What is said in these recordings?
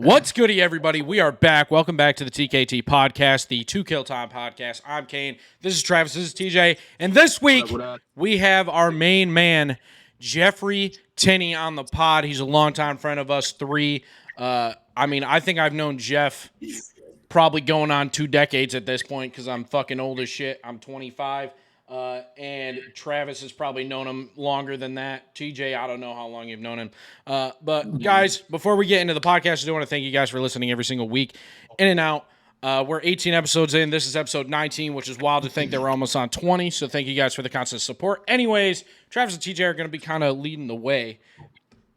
What's goody, everybody? We are back. Welcome back to the TKT podcast, the Two Kill Time podcast. I'm Kane. This is Travis. This is TJ. And this week, we have our main man, Jeffrey Tinney, on the pod. He's a longtime friend of us three. I think I've known Geoff probably going on 2 decades at this point because I'm fucking old as shit. I'm 25. And Travis has probably known him longer than that. TJ, I don't know how long you've known him. But guys, before we get into the podcast, I do want to thank you guys for listening every single week, in and out. We're 18 episodes in. This is episode 19, which is wild to think that we're almost on 20. So thank you guys for the constant support. Anyways, Travis and TJ are going to be kind of leading the way.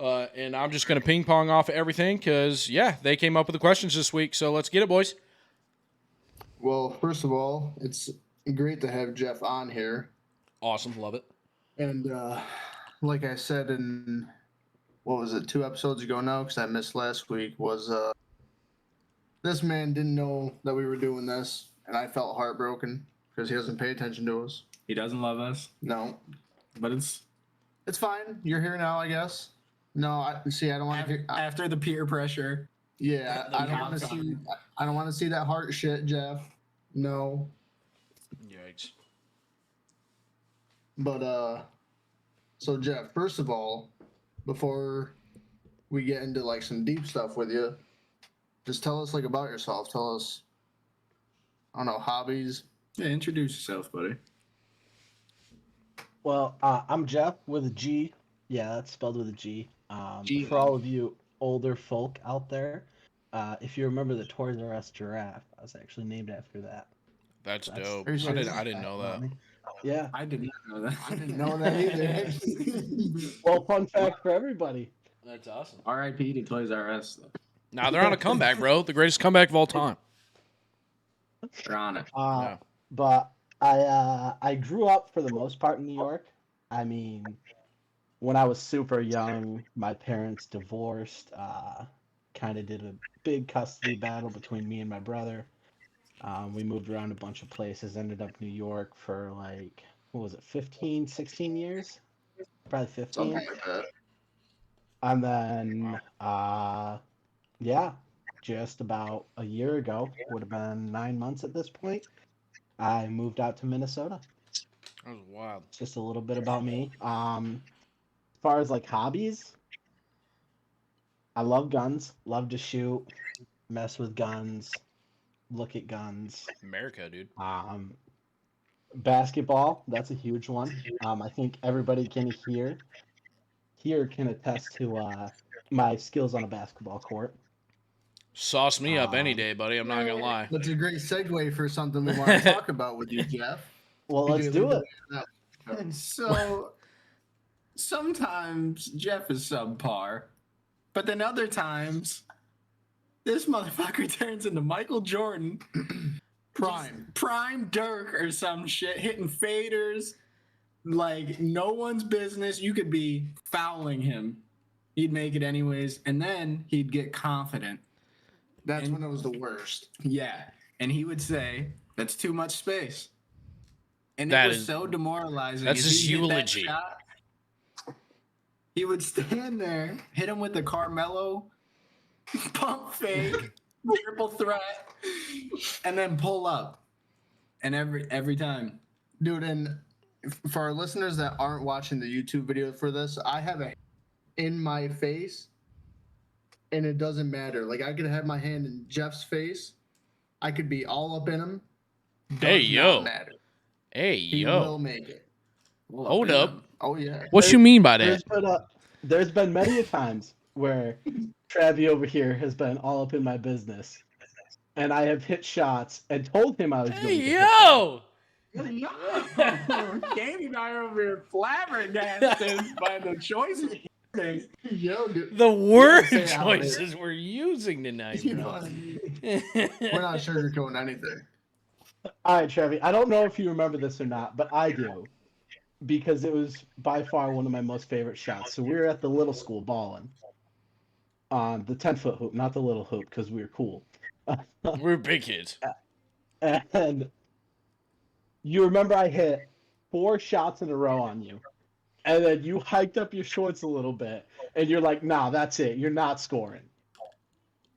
And I'm just going to ping pong off everything because, yeah, they came up with the questions this week. So let's get it, boys. Well, first of all, it's great to have Geoff on here. Awesome. Love it. And like I said in, 2 episodes ago now, because I missed last week, was this man didn't know that we were doing this, and I felt heartbroken because he doesn't pay attention to us. He doesn't love us. No. But it's fine. You're here now, I guess. No, I don't want to hear... After the peer pressure. Yeah, I don't want to see that heart shit, Geoff. No. Yikes. But, so Geoff, first of all, before we get into like some deep stuff with you, just tell us like about yourself. Tell us, I don't know, hobbies. Yeah, introduce yourself, buddy. Well, I'm Geoff with a G. Yeah, that's spelled with a G. For all of you older folk out there, if you remember the Toys R Us giraffe, I was actually named after that. That's dope. I didn't know that. Yeah. I did not know that. I didn't know that either. Well, fun fact for everybody. That's awesome. R.I.P. to Toys R Us. Now they're on a comeback, bro. The greatest comeback of all time. They're on it. Yeah. But I grew up for the most part in New York. I mean, when I was super young, my parents divorced. Kind of did a big custody battle between me and my brother. We moved around a bunch of places, ended up New York for 15, 16 years? Probably 15. Something like that. And then, just about a year ago, would have been 9 months at this point, I moved out to Minnesota. That was wild. Just a little bit about me. As far as hobbies, I love guns, love to shoot, mess with guns, look at guns. America, dude. Basketball, that's a huge one. I think everybody here can attest to my skills on a basketball court. Sauce me up any day, buddy. I'm not gonna lie. That's a great segue for something we want to talk about with you, Geoff. Well, let's do it. And so, sometimes Geoff is subpar, but then other times, this motherfucker turns into Michael Jordan. Prime Dirk or some shit, hitting faders like no one's business. You could be fouling him. He'd make it anyways, and then he'd get confident. That's when it was the worst. Yeah, and he would say, "That's too much space." And That it was is- so demoralizing. that's If his he hit that eulogy. shot, he would stand there, hit him with the Carmelo pump fake, triple threat, and then pull up. And every time. Dude, and for our listeners that aren't watching the YouTube video for this, I have a in my face, and it doesn't matter. Like, I could have my hand in Geoff's face. I could be all up in him. Hey, Does yo. not matter. Hey, He will yo. make it. Hold up. Oh, yeah. What you mean by that? There's been many a times where Travie over here has been all up in my business, and I have hit shots and told him I was going to Hey, hit yo. Danny and I are over here flabbergasted by the choices. Yo, dude. The word say it out there. choices we're using tonight, You know bro. what I mean? We're not sugarcoating anything. All right, Travie, I don't know if you remember this or not, but I do, because it was by far one of my most favorite shots. So we were at the little school balling on the 10-foot hoop, not the little hoop, because we were cool. We're big kids. And you remember I hit 4 shots in a row on you, and then you hiked up your shorts a little bit, and you're like, nah, that's it. You're not scoring.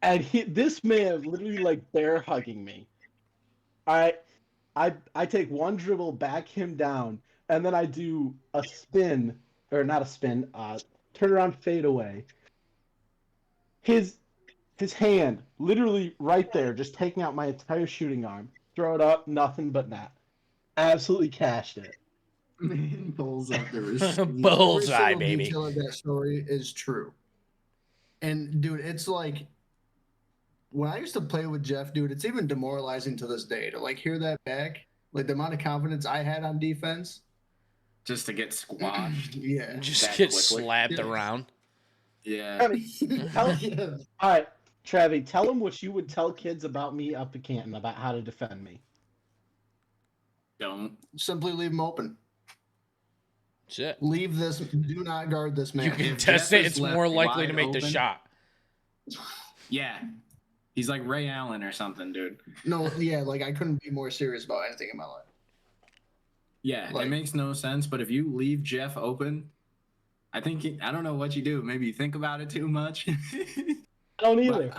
And this man literally like bear hugging me. I take one dribble, back him down, and then I do a spin, or not a spin, turn around, fade away. His hand literally right there, just taking out my entire shooting arm. Throw it up, nothing but net. Absolutely cashed it. Man pulls up the receiver. Bullseye, Every single baby. detail of that story is true. And dude, it's like when I used to play with Geoff, dude, it's even demoralizing to this day to like hear that back. Like the amount of confidence I had on defense. Just to get squashed. Yeah. Just That get quickly. slapped Yeah. around. Yeah. All right, Travi, tell him what you would tell kids about me up at Canton about how to defend me. Don't. Simply leave him open. Shit. Leave this. Do not guard this man. You can If test Geoff it. is It's left more likely to wide make the open- shot. Yeah. He's like Ray Allen or something, dude. No, yeah, like I couldn't be more serious about anything in my life. Yeah, Like- it makes no sense. But if you leave Geoff open, I don't know what you do. Maybe you think about it too much. I don't either.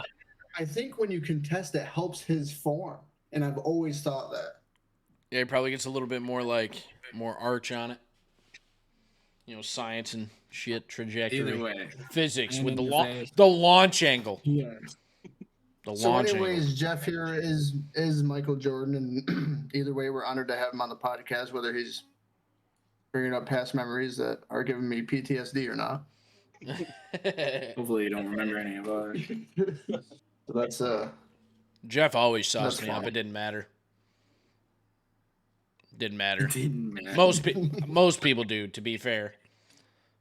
I think when you contest, it helps his form, and I've always thought that. Yeah, it probably gets a little bit more more arch on it. You know, science and shit, trajectory, Either way. physics And with in the your face. the launch angle. Yeah. The So, launch anyways, angle. Geoff here is Michael Jordan, and either way, we're honored to have him on the podcast, whether he's bringing up past memories that are giving me PTSD or not. Hopefully you don't remember any of ours. So that's Geoff always sauced That's me up. fine. It didn't matter. Didn't matter. Didn't matter. Most people do, to be fair.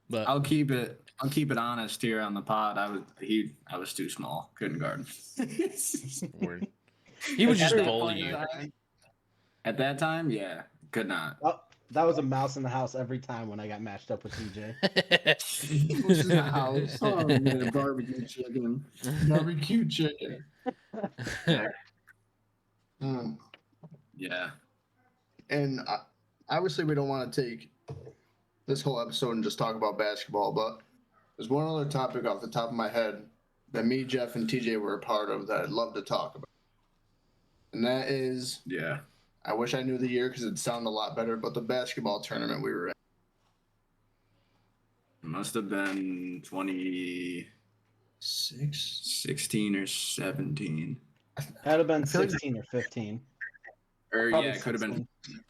But I'll keep it honest here on the pod. I was too small. Couldn't guard him. word. He would just At that bully point in you. time- At that time, yeah. Could not. Oh, that was a mouse in the house every time when I got matched up with TJ. who's in the house. Oh man, barbecue chicken. Barbecue chicken. Yeah. And obviously, we don't want to take this whole episode and just talk about basketball, but there's one other topic off the top of my head that me, Geoff, and TJ were a part of that I'd love to talk about. And that is, Yeah. I wish I knew the year because it'd sound a lot better, but the basketball tournament we were in. Must have been 2016 or 17. That'd have been feel like- 16 or 15. Or Probably yeah, it could have been. 16.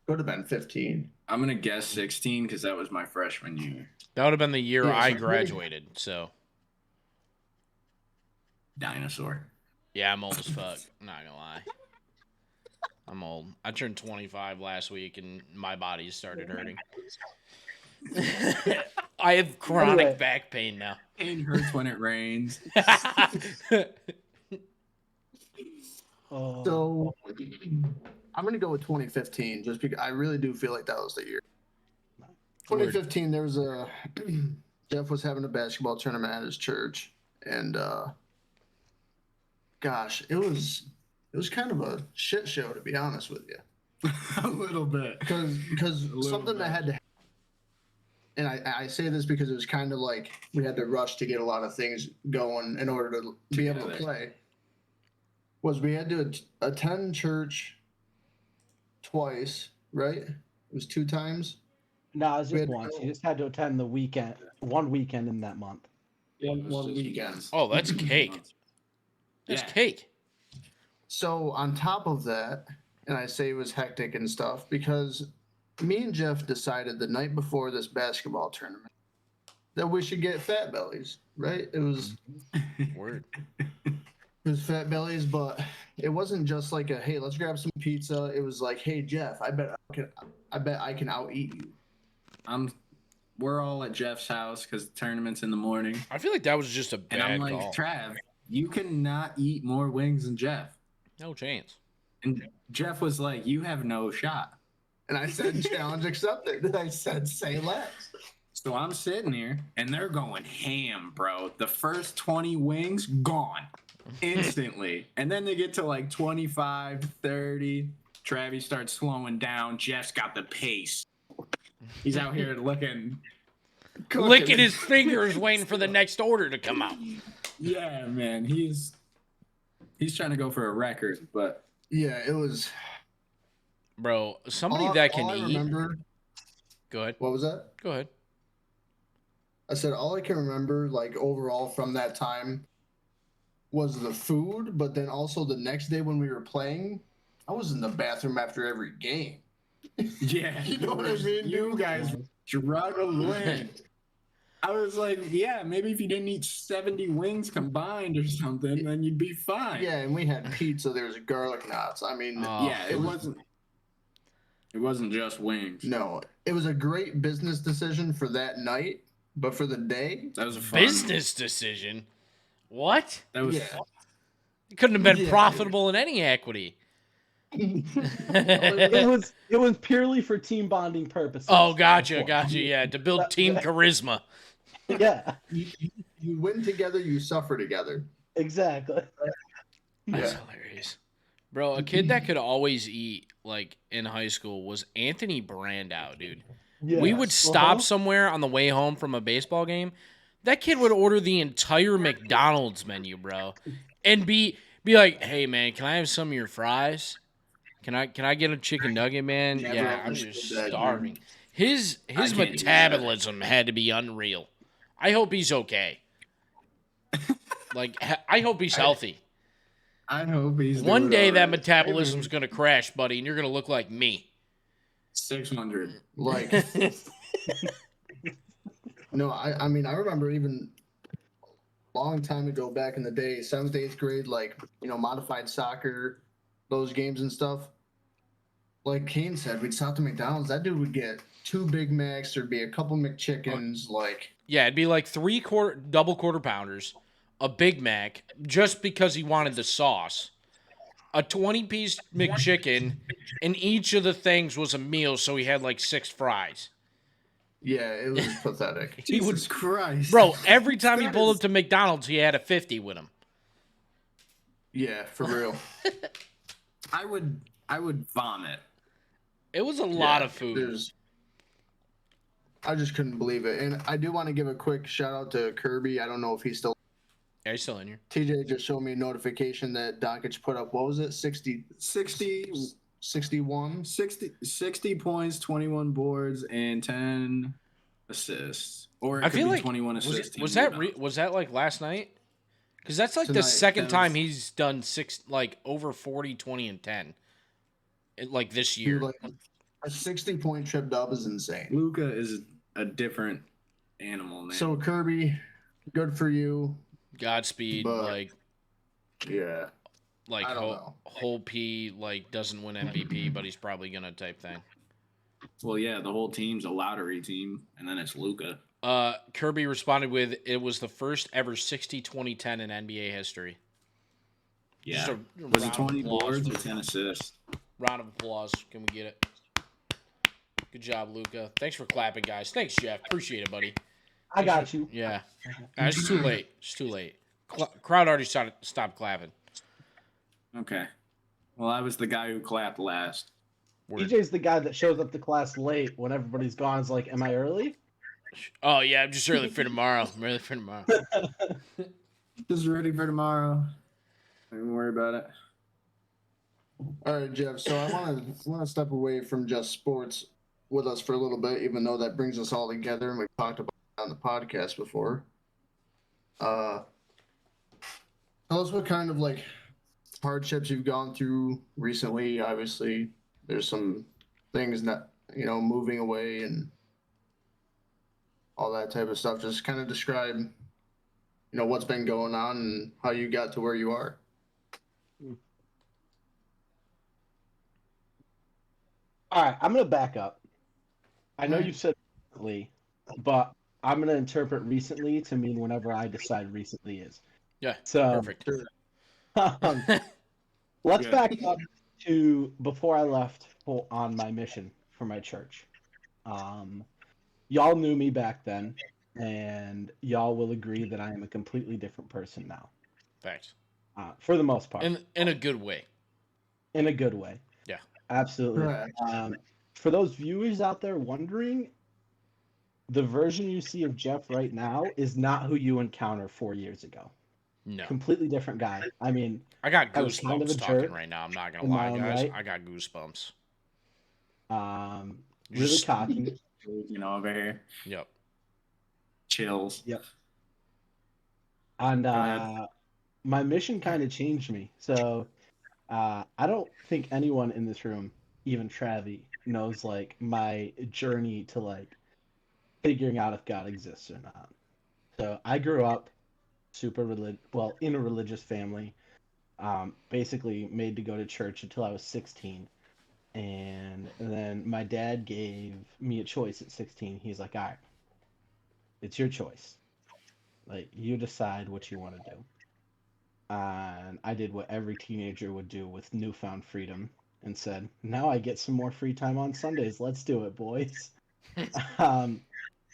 Could have been 15. I'm gonna guess 16 because that was my freshman year. That would have been the year Yeah, I so- graduated. So Dinosaur. yeah, I'm old as fuck. I'm not gonna lie. I'm old. I turned 25 last week, and my body started hurting. I have chronic Anyway. back pain now. It hurts when it rains. Oh, So I'm going to go with 2015 just because I really do feel like that was the year. 2015, there was Geoff was having a basketball tournament at his church, and gosh, it was kind of a shit show, to be honest with you. A little bit. Because little something that bit. had to, and I say this because it was kind of like we had to rush to get a lot of things going in order to be able to Together. play. Was we had to attend church twice, right? It was 2 times. no, it was we just had- once. You just had to attend one weekend in that month. One weekend. Oh, that's cake. That's Yeah. cake. So on top of that, and I say it was hectic and stuff because me and Geoff decided the night before this basketball tournament that we should get fat bellies, right? It was Word. fat bellies, but it wasn't just like a hey, let's grab some pizza. It was like, hey Geoff, I bet I can out eat you. We're all at Jeff's house because the tournament's in the morning. I feel like that was just a And bad I'm like, call. Trav, you cannot eat more wings than Geoff. No chance. And Geoff was like, you have no shot. And I said, challenge accepted. And I said, say less. So I'm sitting here and they're going ham, bro. The first 20 wings gone instantly. And then they get to like 25, 30. Travis starts slowing down. Jeff's got the pace. He's out here looking licking his fingers, waiting for the next order to come out. Yeah, man, he's trying to go for a record, but Yeah, it was. Bro, somebody that can all I eat. remember. Go ahead. What was that? Go ahead. I said all I can remember, like overall from that time, was the food. But then also the next day when we were playing, I was in the bathroom after every game. yeah, You know what I mean, You dude? guys struggling. I was like, yeah, maybe if you didn't eat 70 wings combined or something, then you'd be fine. Yeah, and we had pizza. There was garlic knots. I mean, Yeah, it wasn't just wings. No, it was a great business decision for that night, but for the day, That was a fun Business decision. What? That was yeah. It couldn't have been Yeah. profitable in any equity. It was purely for team bonding purposes. Oh, gotcha. Yeah, to build team charisma. Yeah, You win together, you suffer together. exactly. That's Yeah. hilarious. Bro, a kid that could always eat, like, in high school was Anthony Brandow, dude. Yes. We would stop Uh-huh. somewhere on the way home from a baseball game. That kid would order the entire McDonald's menu, bro. And be like, "Hey man, can I have some of your fries? Can I get a chicken nugget, man? Never Yeah, I'm understood just that, starving." His can't do that. metabolism had to be unreal. I hope he's okay. Like, I hope he's healthy. I hope he's One doing day all that right. metabolism's gonna crash, buddy, and you're gonna look like me. 600. Like, no, I mean, I remember even a long time ago back in the day, 7th, 8th grade, like, modified soccer, those games and stuff. Like Kane said, we'd stop to McDonald's. That dude would get 2 Big Macs. There'd be a couple McChickens. Like, Yeah, it'd be like 3 double quarter pounders, a Big Mac, just because he wanted the sauce, a 20-piece McChicken, and each of the things was a meal, so he had like 6 fries. yeah, it was pathetic. He would, Jesus Christ. bro, every time he That pulled is- up to McDonald's, he had a 50 with him. Yeah, for real. I would vomit. It was a lot Yeah, of food. I just couldn't believe it. And I do want to give a quick shout out to Kirby. I don't know if he's still. Yeah, he's still in here. TJ just showed me a notification that Doncic put up. What was it? 60, 61? 60 points, 21 boards, and 10 assists. Or it I could feel be like 21 assists. was that like last night? Because that's like the Tonight, second that time was- he's done over 40, 20, and 10. Like this year. Dude, like a 60-point trip dub is insane. Luca is a different animal, man. So Kirby, good for you. Godspeed, But- Yeah. like I don't know. whole P like doesn't win MVP, but he's probably gonna type thing. well, yeah, the whole team's a lottery team, and then it's Luca. Kirby responded with, "It was the first ever 60-20-10 in NBA history." Yeah. Just a Was round it of 20 applause boards for- or 10 assists? Round of applause. Can we get it? Good job, Luca. Thanks for clapping, guys. Thanks, Geoff. Appreciate it, buddy. I got you. Yeah. It's too late. It's too late. Crowd already stopped clapping. Okay. Well, I was the guy who clapped last. Word. DJ's the guy that shows up to class late when everybody's gone. Is like, am I early? Oh, yeah. I'm just early for tomorrow. I'm early for tomorrow. Just ready for tomorrow. Don't worry about it. All right, Jeff. So I want to step away from just sports with us for a little bit, even though that brings us all together, and we've talked about it on the podcast before. Tell us what kind of like hardships you've gone through recently. Obviously, there's some things that moving away and all that type of stuff. Just kind of describe, what's been going on and how you got to where you are. All right, I'm gonna back up. I know you said recently, but I'm gonna interpret recently to mean whenever I decide recently is. Yeah. So Perfect. let's Good. back up to before I left on my mission for my church. Y'all knew me back then, and y'all will agree that I am a completely different person now, Thanks. for the most part, In a good way. in a good way. Yeah. Absolutely. Correct. For those viewers out there wondering, the version you see of Geoff right now is not who you encounter 4 years ago. No. Completely different guy. I mean, I got I was kind of a goosebumps talking jerk right now. I'm not gonna in my lie, own guys. right. I got goosebumps. Really Just cocky. Over here. yep. Chills. Yep. And Go ahead. my mission kind of changed me. So I don't think anyone in this room, even Travi, knows like my journey to like figuring out if God exists or not. So I grew up in a religious family. Basically made to go to church until I was 16. And then my dad gave me a choice at 16. He's like, all right, it's your choice. Like, you decide what you want to do. And I did what every teenager would do with newfound freedom and said, now I get some more free time on Sundays. Let's do it, boys. um,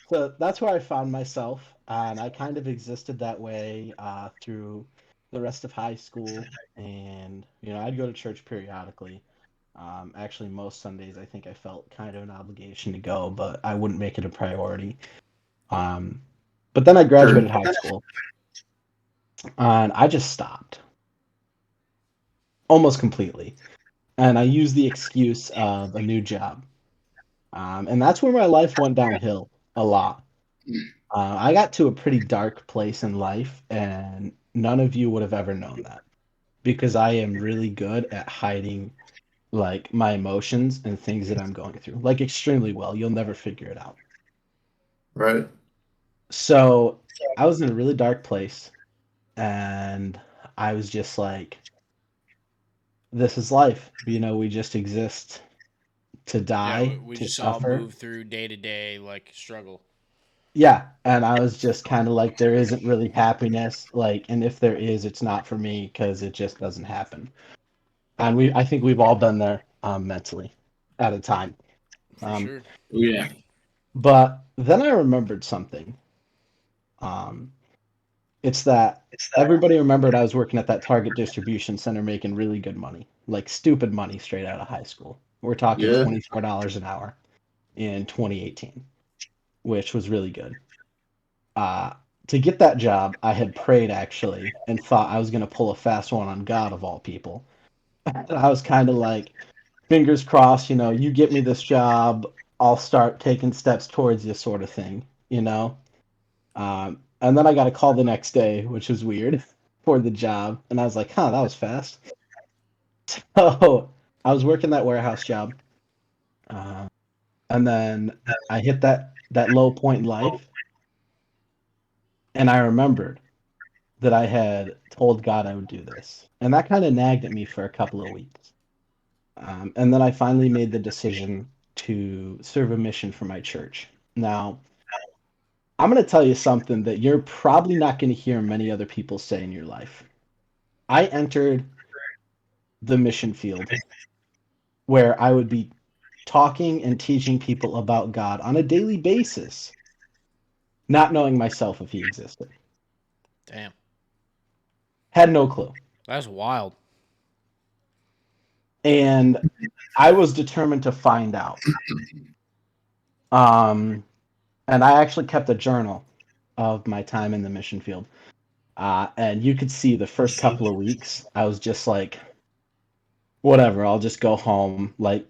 so that's where I found myself. And I kind of existed that way through the rest of high school. And, I'd go to church periodically. Actually, most Sundays, I think I felt kind of an obligation to go, but I wouldn't make it a priority. But then I graduated high school, and I just stopped almost completely. And I used the excuse of a new job. And that's where my life went downhill a lot. I got to a pretty dark place in life, and none of you would have ever known that because I am really good at hiding like my emotions and things that I'm going through, like extremely well. You'll never figure it out. Right. So I was in a really dark place, and I was just like, this is life. We just exist to die, We to just all suffer. move through day to day like struggle. Yeah, and I was just kind of like, there isn't really happiness, like, and if there is, it's not for me because it just doesn't happen. And I think we've all been there mentally at a time. For sure. Yeah. But then I remembered something. Um, it's that everybody remembered I was working at that Target distribution center making really good money, like stupid money straight out of high school. We're talking Yeah. $24 an hour in 2018, which was really good. To get that job, I had prayed actually and thought I was going to pull a fast one on God of all people. And I was kind of like, fingers crossed, you get me this job, I'll start taking steps towards you, sort of thing. And then I got a call the next day, which was weird for the job. And I was like, that was fast. So I was working that warehouse job. And then I hit that low point in life. And I remembered that I had told God I would do this. And that kind of nagged at me for a couple of weeks. And then I finally made the decision to serve a mission for my church. Now, I'm going to tell you something that you're probably not going to hear many other people say in your life. I entered the mission field where I would be talking and teaching people about God on a daily basis, not knowing myself if he existed. Damn. Had no clue. That's wild. And I was determined to find out. And I actually kept a journal of my time in the mission field. And you could see the first couple of weeks, I was just like, whatever, I'll just go home. Like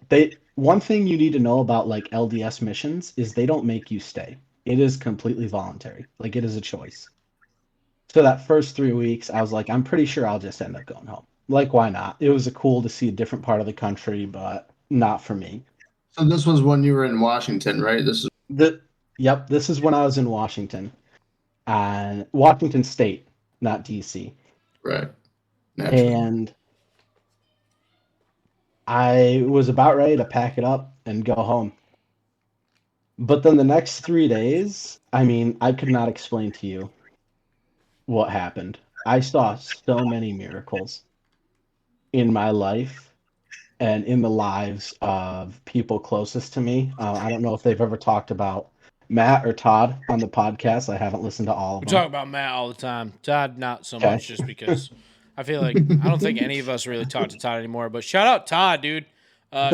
one thing you need to know about like LDS missions is they don't make you stay. It is completely voluntary. Like it is a choice. So that first 3 weeks, I was like, I'm pretty sure I'll just end up going home. Like, why not? It was cool to see a different part of the country, but not for me. So this was when you were in Washington, right? Yep, this is when I was in Washington. And Washington State, not DC. Right. Naturally. And I was about ready to pack it up and go home. But then the next 3 days, I mean, I could not explain to you what happened. I saw so many miracles in my life and in the lives of people closest to me. I don't know if they've ever talked about Matt or Todd on the podcast. I haven't listened to all of We them. talk about Matt all the time. Todd, not so Okay. much, just because I feel like I don't think any of us really talk to Todd anymore. But shout out Todd, dude.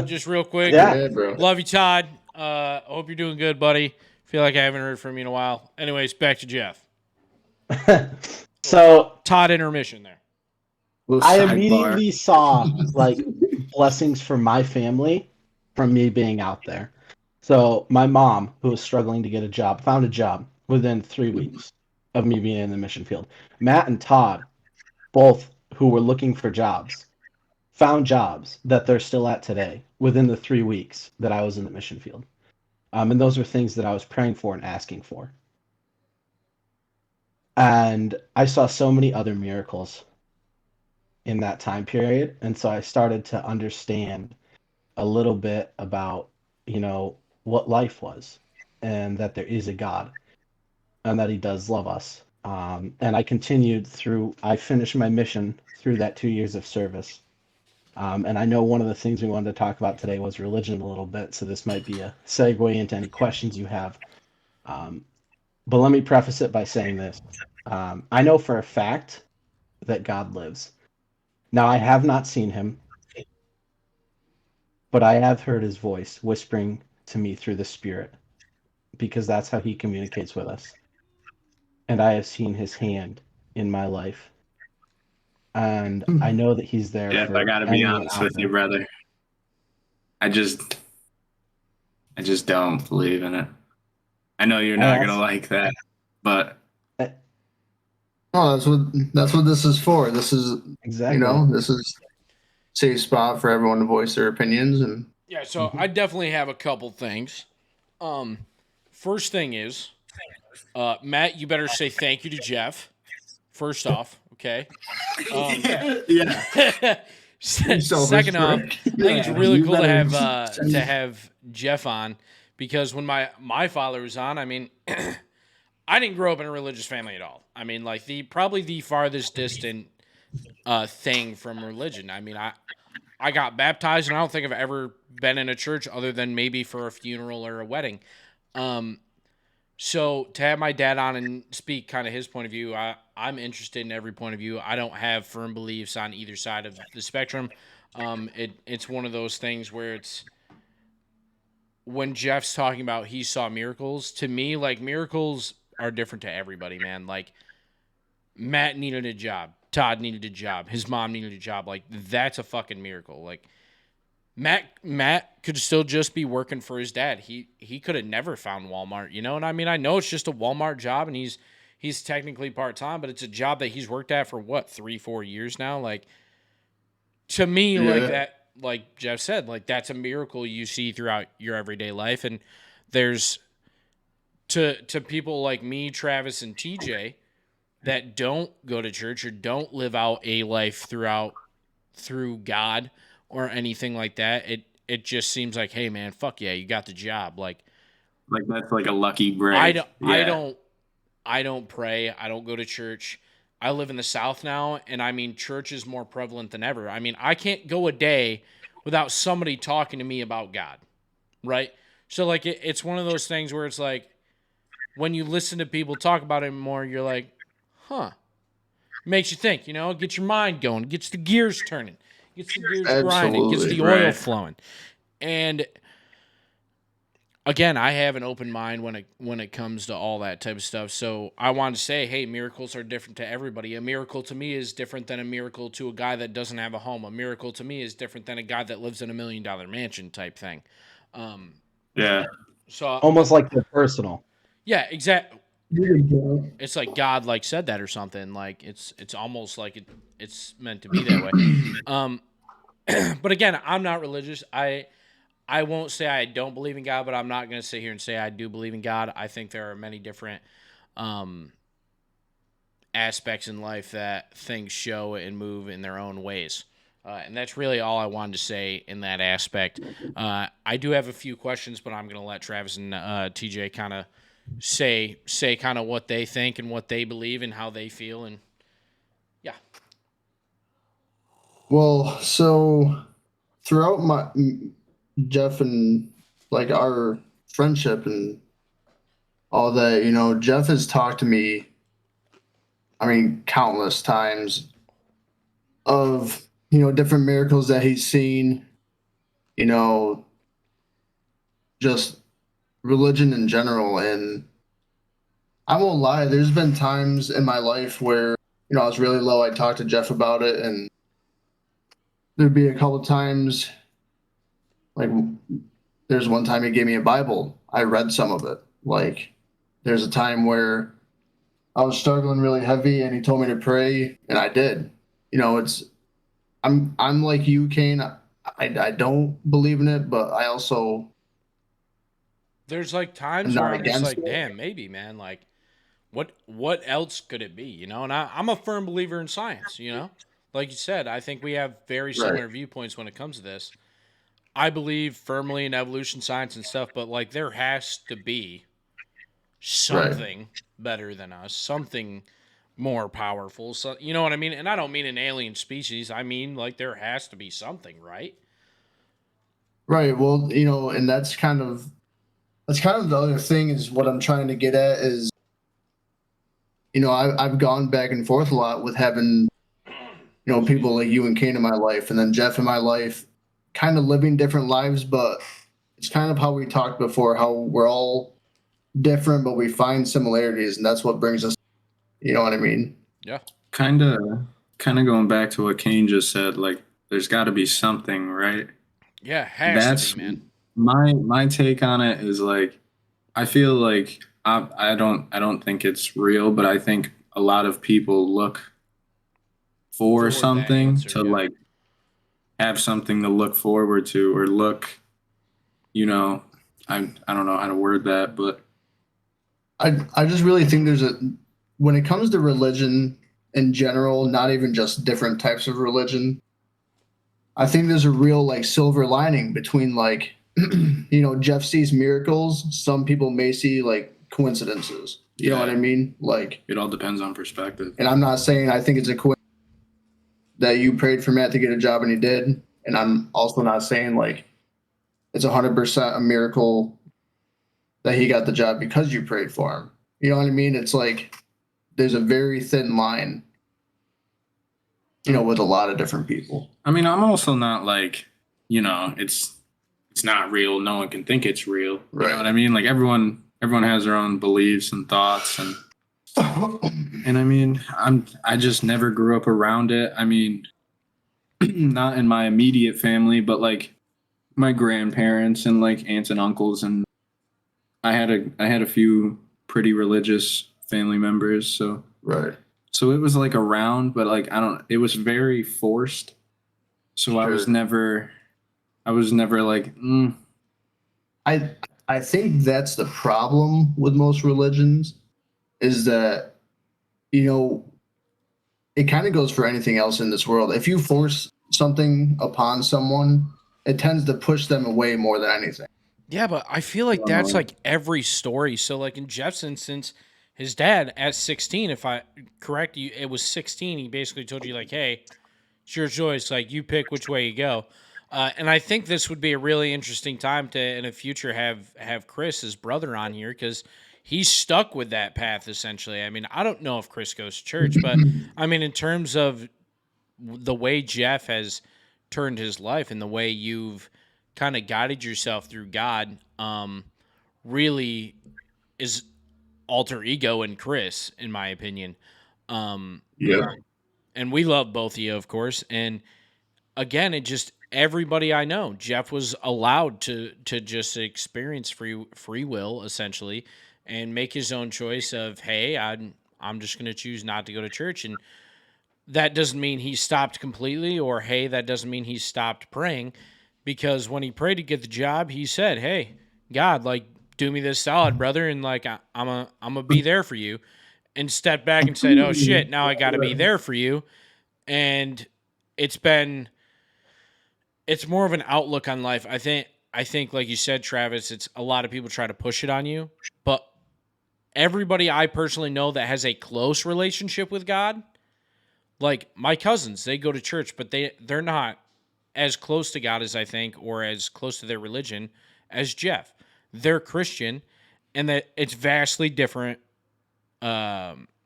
Just real quick. Yeah. Bro. Love you, Todd. Hope you're doing good, buddy. Feel like I haven't heard from you in a while. Anyways, back to Geoff. So Todd intermission there. I immediately saw like blessings for my family from me being out there. So my mom, who was struggling to get a job, found a job within 3 weeks of me being in the mission field. Matt and Todd, both who were looking for jobs, found jobs that they're still at today within the 3 weeks that I was in the mission field. And those were things that I was praying for and asking for. And I saw so many other miracles in that time period. And so I started to understand a little bit about, what life was and that there is a God and that he does love us. And I continued I finished my mission through that 2 years of service. And I know one of the things we wanted to talk about today was religion a little bit. So this might be a segue into any questions you have. But let me preface it by saying this. I know for a fact that God lives. Now, I have not seen him, but I have heard his voice whispering to me through the Spirit, because that's how he communicates with us. And I have seen his hand in my life. And I know that he's there. Yeah, for I gotta be anyone honest out with there. you, brother. I just don't believe in it. I know you're not gonna like that, but Oh, that's what this is for. This is exactly. this is a safe spot for everyone to voice their opinions. And Yeah, so I definitely have a couple things. First thing is, Matt, you better say thank you to Geoff. First off, okay. yeah. Second off, I think it's really cool to have Geoff on, because when my father was on, I mean, I didn't grow up in a religious family at all. I mean, like probably the farthest distant thing from religion. I mean, I got baptized, and I don't think I've ever been in a church other than maybe for a funeral or a wedding. So to have my dad on and speak kind of his point of view, I'm interested in every point of view. I don't have firm beliefs on either side of the spectrum. It's one of those things where it's when Geoff's talking about he saw miracles, to me, like, miracles are different to everybody, man. Like, Matt needed a job. Todd needed a job. His mom needed a job. Like, that's a fucking miracle. Like, Matt could still just be working for his dad. He could have never found Walmart, you know what I mean? I know it's just a Walmart job, and he's technically part-time, but it's a job that he's worked at for what, 3-4 years now? Like, to me, like that, like Geoff said, like, that's a miracle you see throughout your everyday life. And there's to people like me, Travis, and TJ that don't go to church or don't live out a life through God or anything like that. It just seems like, hey man, fuck yeah, you got the job. Like that's like a lucky break. I don't pray. I don't go to church. I live in the South now, and I mean, church is more prevalent than ever. I mean, I can't go a day without somebody talking to me about God, right? So like it's one of those things where it's like when you listen to people talk about it more, you're like, huh. Makes you think, gets your mind going, gets the gears turning, gets the gears grinding, gets the oil flowing. And again, I have an open mind when it comes to all that type of stuff. So I wanted to say, hey, miracles are different to everybody. A miracle to me is different than a miracle to a guy that doesn't have a home. A miracle to me is different than a guy that lives in $1 million mansion type thing. Yeah. So almost like they're personal. Yeah, exactly. It's like God like said that or something. Like it's almost like it's meant to be that way. But again, I'm not religious. I won't say I don't believe in God, but I'm not going to sit here and say I do believe in God. I think there are many different aspects in life that things show and move in their own ways. And that's really all I wanted to say in that aspect. I do have a few questions, but I'm going to let Travis and TJ kind of say kind of what they think and what they believe and how they feel. And yeah. Well, so throughout my Geoff and like our friendship and all that, Geoff has talked to me, I mean, countless times of, different miracles that he's seen, just religion in general. And I won't lie, there's been times in my life where, I was really low. I talked to Geoff about it, and there'd be a couple times, like, there's one time he gave me a Bible. I read some of it. Like, there's a time where I was struggling really heavy, and he told me to pray, and I did. It's I'm like you, Kane. I don't believe in it, but I also There's like am times where not I'm just against like, it. damn, maybe, man. Like, what else could it be? And I'm a firm believer in science. Like you said, I think we have very Right, similar viewpoints when it comes to this. I believe firmly in evolution science and stuff, but like there has to be right. something better than us, something more powerful. So you know what I mean? And I don't mean an alien species. I mean like there has to be something, right? Right. Well, and that's kind of the other thing is what I'm trying to get at is, I've gone back and forth a lot with having, people like you and Kane in my life and then Geoff in my life, kind of living different lives, but it's kind of how we talked before, how we're all different, but we find similarities, and that's what brings us, you know what I mean? Yeah. Kind of, kind of going back to what Kane just said. Like, there's got to be something, right? Yeah, has to be, That's man. my take on it. Is like, I feel like I don't think it's real, but I think a lot of people look for For that something answer, to yeah. like have something to look forward to, or look, you know, I don't know how to word that, but I just really think when it comes to religion in general, not even just different types of religion, I think there's a real like silver lining between like, Geoff sees miracles. Some people may see like coincidences. You know what I mean? Like, it all depends on perspective. and I'm not saying I think it's a coincidence that you prayed for Matt to get a job and he did. And I'm also not saying like it's 100% a miracle that he got the job because you prayed for him. You know what I mean? It's like there's a very thin line, with a lot of different people. I mean, I'm also not like, it's not real. No one can think it's real. You Right. know what I mean? Like everyone has their own beliefs and thoughts, and I mean, I just never grew up around it. I mean, not in my immediate family, but like my grandparents and like aunts and uncles, and I had a few pretty religious family members, so Right. so it was like around, but like it was very forced. So I was Sure. never like, I think that's the problem with most religions is that, it kind of goes for anything else in this world. If you force something upon someone, it tends to push them away more than anything. Yeah, but I feel like that's like every story. So, like in Jeff's instance, his dad at 16, if I correct you, it was 16. He basically told you like, "Hey, it's your choice. Like, you pick which way you go." And I think this would be a really interesting time to, in the future, have Chris, his brother, on here because he's stuck with that path essentially. I mean, I don't know if Chris goes to church, but I mean, in terms of the way Geoff has turned his life and the way you've kind of guided yourself through God, really is alter ego in Chris, in my opinion. Yeah. And we love both of you, of course. And again, it just everybody I know, Geoff was allowed to just experience free will essentially, and make his own choice of, hey, I'm just going to choose not to go to church, and that doesn't mean he stopped completely, or hey, that doesn't mean he stopped praying, because when he prayed to get the job, he said, "Hey, God, like, do me this solid, brother, and like I'm gonna be there for you," and stepped back and said, "Oh shit, now I got to be there for you," and it's been it's more of an outlook on life. I think like you said, Travis, it's a lot of people try to push it on you, but everybody I personally know that has a close relationship with God, like my cousins, they go to church, but they're not as close to God as I think, or as close to their religion as Geoff. They're Christian, and that it's vastly different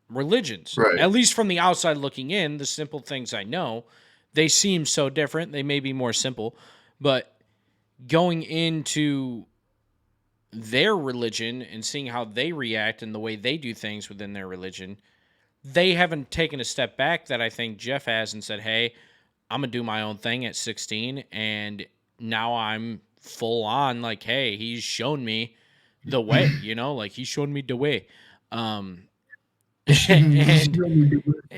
religions. Right. At least from the outside looking in, the simple things I know, they seem so different. They may be more simple, but going into their religion and seeing how they react and the way they do things within their religion, they haven't taken a step back that I think Geoff has and said, hey, I'm going to do my own thing at 16. And now I'm full on like, hey, he's shown me the way, like he's shown me the way. And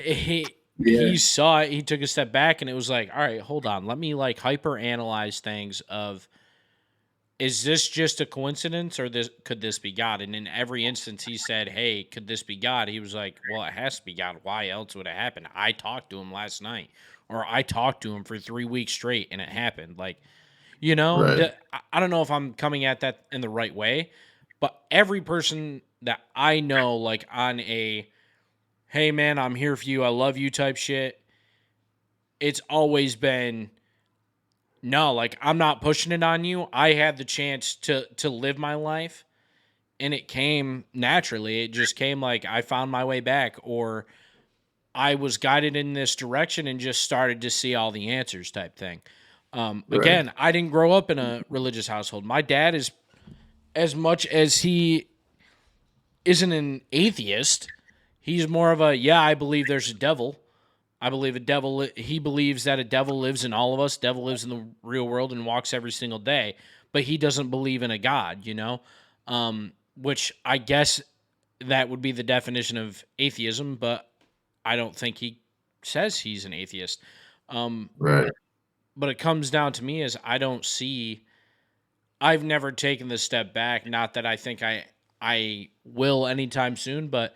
he saw it, he took a step back, and it was like, all right, hold on. Let me like hyper analyze things of, is this just a coincidence or could this be God? And in every instance he said, hey, could this be God? He was like, well, it has to be God. Why else would it happen? I talked to him last night, or I talked to him for 3 weeks straight and it happened. Like, Right. I don't know if I'm coming at that in the right way, but every person that I know, like on a, hey man, I'm here for you, I love you type shit, it's always been, no, like I'm not pushing it on you. I had the chance to live my life, and it came naturally. It just came like I found my way back, or I was guided in this direction and just started to see all the answers type thing. Again, I didn't grow up in a religious household. My dad is, as much as he isn't an atheist, he's more of a, yeah, I believe there's a devil. I believe he believes that a devil lives in all of us. Devil lives in the real world and walks every single day, but he doesn't believe in a God, which I guess that would be the definition of atheism, but I don't think he says he's an atheist. Right. But it comes down to me as I've never taken the step back. Not that I think I will anytime soon, but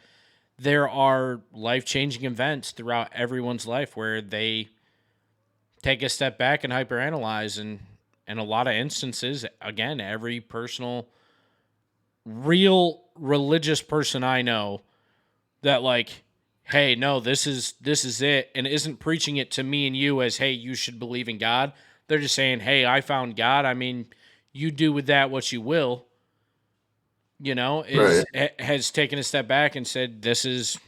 there are life-changing events throughout everyone's life where they take a step back and hyperanalyze. And in a lot of instances, again, every real religious person I know that like, hey, no, this is it, and isn't preaching it to me and you as, hey, you should believe in God. They're just saying, hey, I found God. I mean, you do with that what you will. Has taken a step back and said, this is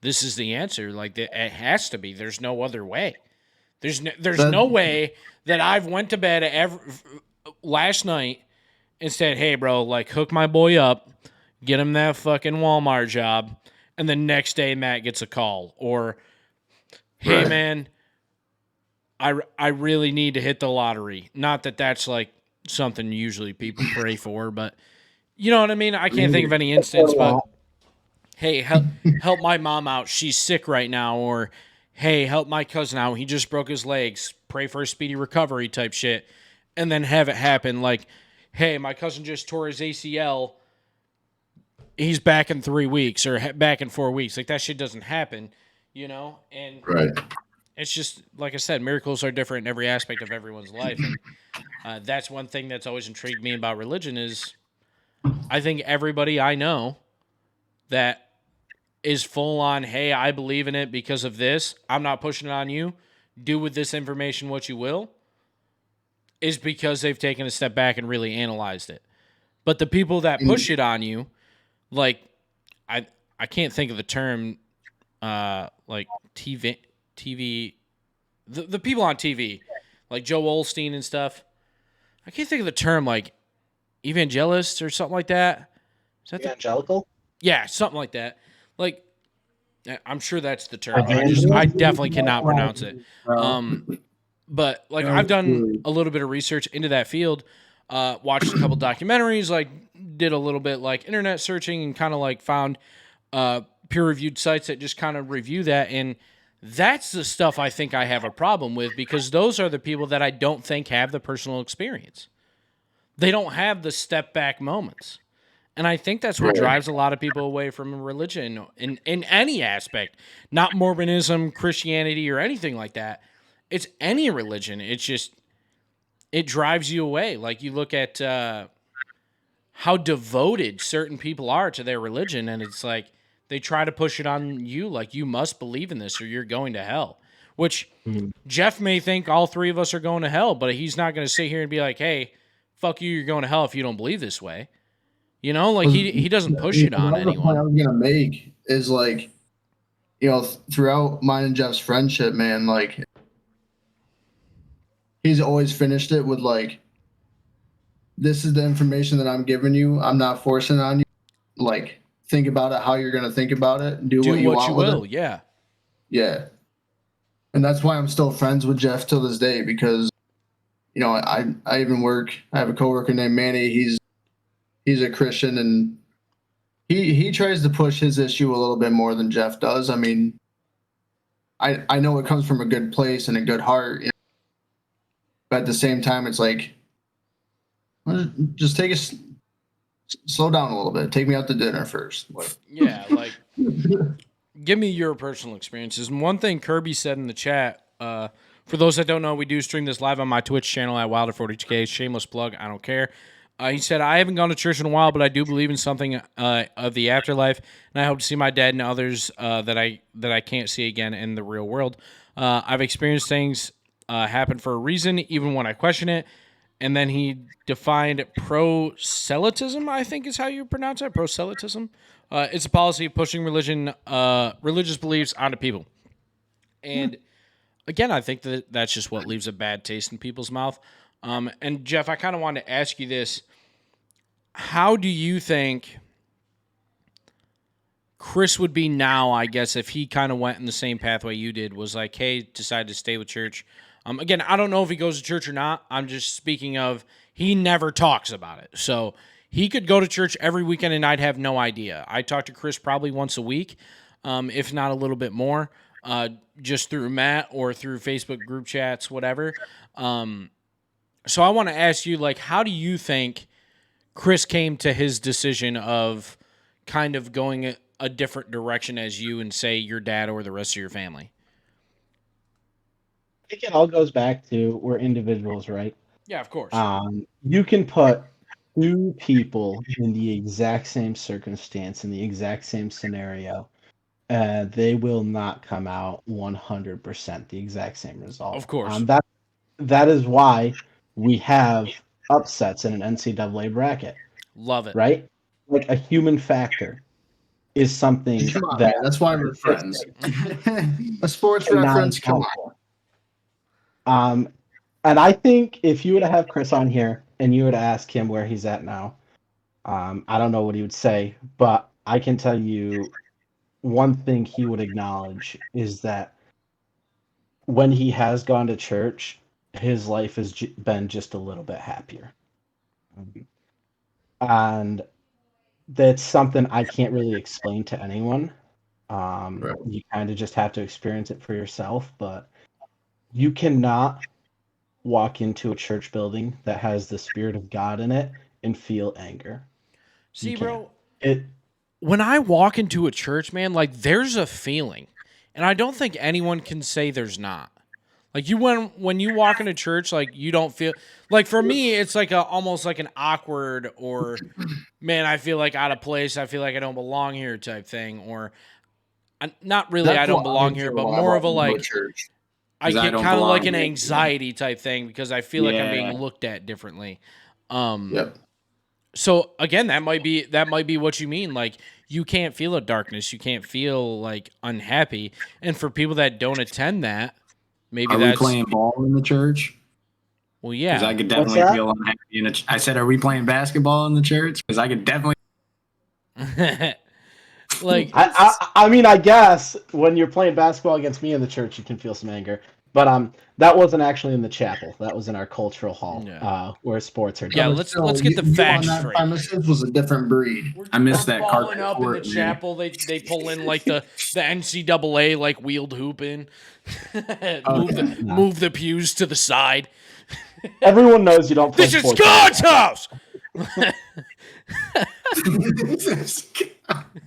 the answer. Like, it has to be. There's no other way. There's no way that I've went to bed last night and said, hey, bro, like, hook my boy up, get him that fucking Walmart job, and the next day Matt gets a call. Or, hey, man, I really need to hit the lottery. Not that that's, like, something usually people pray for, but you know what I mean? I can't think of any instance, but hey, help my mom out. She's sick right now. Or, hey, help my cousin out. He just broke his legs. Pray for a speedy recovery type shit. And then have it happen like, hey, my cousin just tore his ACL. He's back in 3 weeks or back in 4 weeks. Like, that shit doesn't happen, And it's just, like I said, miracles are different in every aspect of everyone's life. And that's one thing that's always intrigued me about religion is I think everybody I know that is full on, hey, I believe in it because of this, I'm not pushing it on you, do with this information what you will, is because they've taken a step back and really analyzed it. But the people that push it on you, like, I can't think of the term, like TV, the people on TV, like Joe Olstein and stuff, I can't think of the term, like, evangelists or something like that. Is that evangelical? Yeah, something like that. Like, I'm sure that's the term. I definitely cannot pronounce it. But like, I've done a little bit of research into that field. Watched a couple documentaries. Like, did a little bit like internet searching and kind of like found peer-reviewed sites that just kind of review that. And that's the stuff I think I have a problem with, because those are the people that I don't think have the personal experience. They don't have the step back moments. And I think that's what drives a lot of people away from religion in any aspect, not Mormonism, Christianity, or anything like that. It's any religion. It's just, it drives you away. Like, you look at how devoted certain people are to their religion, and it's like they try to push it on you like, you must believe in this or you're going to hell. Which Geoff may think all three of us are going to hell, but he's not going to sit here and be like, hey, fuck you, you're going to hell if you don't believe this way. Like, he doesn't push it on anyone. The point I was gonna make is, like, throughout mine and Jeff's friendship, man, like, he's always finished it with like, this is the information that I'm giving you. I'm not forcing on you. Like, think about it how you're going to think about it. Do what you want with will. it. Yeah. Yeah. And that's why I'm still friends with Geoff till this day, because, you know, I even I have a coworker named Manny. He's a Christian, and he tries to push his issue a little bit more than Geoff does. I mean, I know it comes from a good place and a good heart, you know, but at the same time, it's like, just slow down a little bit. Take me out to dinner first. Yeah, like, give me your personal experiences. And one thing Kirby said in the chat, for those that don't know, we do stream this live on my Twitch channel at Wilder42K. Shameless plug. I don't care. He said, I haven't gone to church in a while, but I do believe in something of the afterlife, and I hope to see my dad and others that I can't see again in the real world. I've experienced things happen for a reason, even when I question it. And then he defined proselytism, I think is how you pronounce it, proselytism. It's a policy of pushing religious beliefs onto people. And again, I think that's just what leaves a bad taste in people's mouth. And Geoff, I kind of wanted to ask you this. How do you think Chris would be now, I guess, if he kind of went in the same pathway you did, was like, hey, decided to stay with church? Again, I don't know if he goes to church or not. I'm just speaking of he never talks about it. So he could go to church every weekend and I'd have no idea. I talk to Chris probably once a week, if not a little bit more, just through Matt or through Facebook group chats, whatever. So I want to ask you, like, how do you think Chris came to his decision of kind of going a different direction as you and, say, your dad or the rest of your family? I think it all goes back to we're individuals, right? Yeah, of course. You can put two people in the exact same circumstance, in the exact same scenario, they will not come out 100% the exact same result. Of course. That is why we have upsets in an NCAA bracket. Love it. Right? Like, a human factor is something Come on, that man. That's why we're friends. A sports reference, come on. And I think if you were to have Chris on here and you were to ask him where he's at now, I don't know what he would say, but I can tell you one thing he would acknowledge is that when he has gone to church, his life has been just a little bit happier. And that's something I can't really explain to anyone. Right. You kind of just have to experience it for yourself, but you cannot walk into a church building that has the Spirit of God in it and feel anger. See, bro, It when I walk into a church, man, like, there's a feeling, and I don't think anyone can say there's not. Like, when you walk into church, like, you don't feel like, for me, it's like almost like an awkward, or, man, I feel like out of place. I feel like I don't belong here type thing, or not really. I don't belong here, but more of a like, church. I 'Cause I get don't kind of like belong an here. anxiety type thing because I feel like I'm being Yeah. looked at differently. Yep. So again, that might be what you mean. Like, you can't feel a darkness, you can't feel like unhappy, and for people that don't attend that, maybe Are we that's playing ball in the church? well, Because I yeah. could What's definitely that? feel unhappy in a I said, are we playing basketball in the church? Because I could definitely. Like, I mean, I guess when you're playing basketball against me in the church, you can feel some anger. But that wasn't actually in the chapel. That was in our cultural hall, Yeah. where sports are Yeah, done. let's get the you facts on that straight. premises was a different breed. I missed that balling carpet up in the court, man. chapel. They pull in like the NCAA like wheeled hoop in. Move the pews to the side. Everyone knows you don't play This is sports. God's house.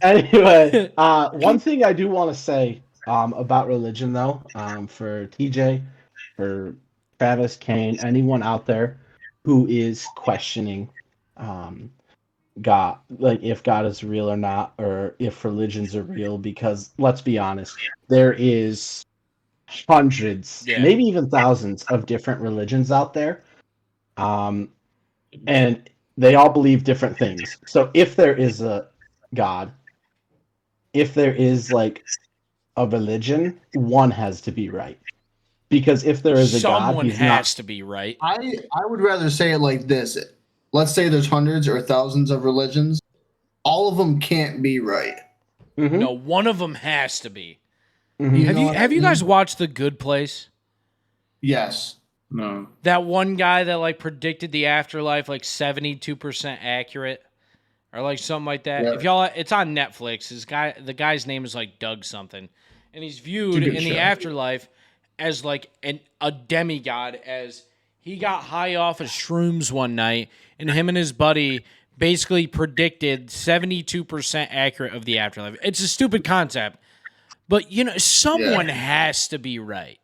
Anyway, one thing I do want to say about religion, though, for TJ, for Travis, Kane, anyone out there who is questioning God, like if God is real or not, or if religions are real, because let's be honest, there is hundreds, Yeah. maybe even thousands of different religions out there. And they all believe different things. So if there is a God, if there is like a religion, one has to be right. Because if there is a God, Someone he's has not. to be right. I would rather say it like this. let's say there's hundreds or thousands of religions, all of them can't be right. Mm-hmm. No, one of them has to be. Mm-hmm. You Have know you what have I you guys mean? watched The Good Place? Yes. No. That one guy that like predicted the afterlife like 72% accurate or like something like that. Yeah. If y'all it's on Netflix. The guy's name is like Doug something. And he's viewed good in the show. afterlife as like a demigod, as he got high off of shrooms one night and him and his buddy basically predicted 72% accurate of the afterlife. It's a stupid concept. But someone has to be right.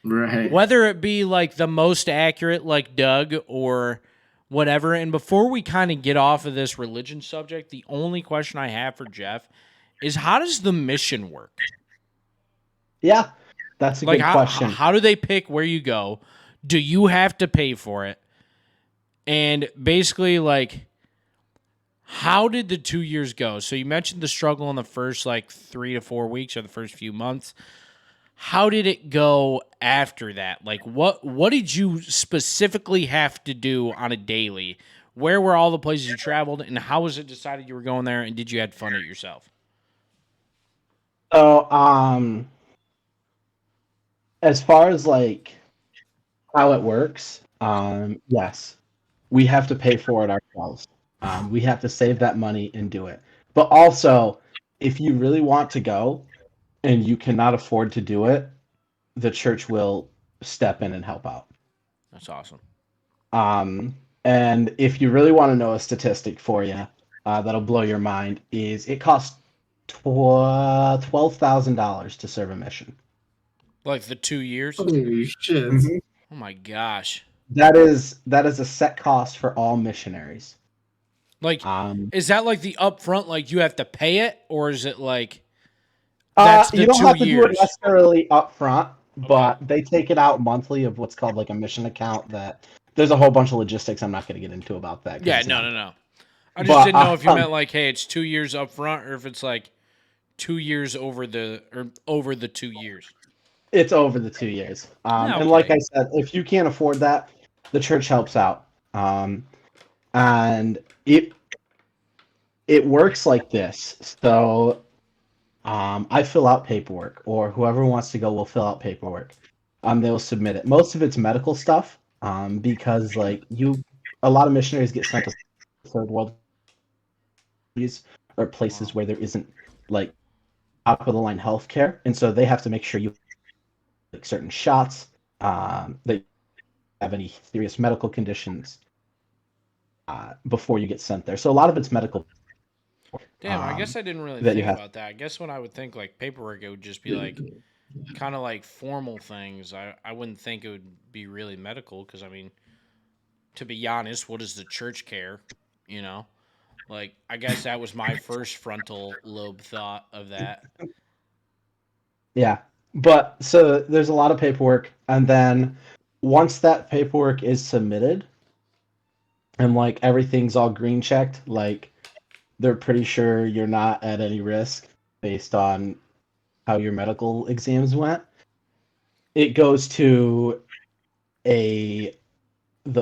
Right. Whether it be like the most accurate, like Doug, or whatever. And before we kind of get off of this religion subject, the only question I have for Geoff is, how does the mission work? Yeah, that's a Like, good question. how do they pick where you go? Do you have to pay for it? And basically, like, how did the 2 years go? So you mentioned the struggle in the first like 3 to 4 weeks or the first few months. How did it go after that? Like, what did you specifically have to do on a daily? Where were all the places you traveled, and how was it decided you were going there, and did you have fun at yourself? So, as far as like how it works, yes, we have to pay for it ourselves. We have to save that money and do it. But also, if you really want to go and you cannot afford to do it, the church will step in and help out. That's awesome. And if you really want to know a statistic for you, that'll blow your mind, is it costs $12,000 to serve a mission. Like the 2 years? Holy shit. Mm-hmm. Oh my gosh. That is a set cost for all missionaries. Like, is that like the upfront, like you have to pay it, or is it like you don't 2 have to do years? it necessarily up front, but they take it out monthly of what's called like a mission account. That there's a whole bunch of logistics I'm not going to get into about that. Yeah, no. I just didn't know if you meant like, hey, it's 2 years up front, or if it's like 2 years over the 2 years. It's over the 2 years. And like I said, if you can't afford that, the church helps out. And it works like this. So I fill out paperwork, or whoever wants to go will fill out paperwork. They'll submit it. Most of it's medical stuff, because like a lot of missionaries get sent to third world countries or places where there isn't like top of the line healthcare, and so they have to make sure you like certain shots, that you have any serious medical conditions before you get sent there. So a lot of it's medical. Damn, I guess I didn't really that you think have- about that. I guess when I would think like paperwork, it would just be like kind of like formal things. I wouldn't think it would be really medical, because I mean, to be honest, what does the church care? You know, like I guess that was my first frontal lobe thought of that. Yeah, but so there's a lot of paperwork, and then once that paperwork is submitted, and like everything's all green checked, like they're pretty sure you're not at any risk based on how your medical exams went. It goes to the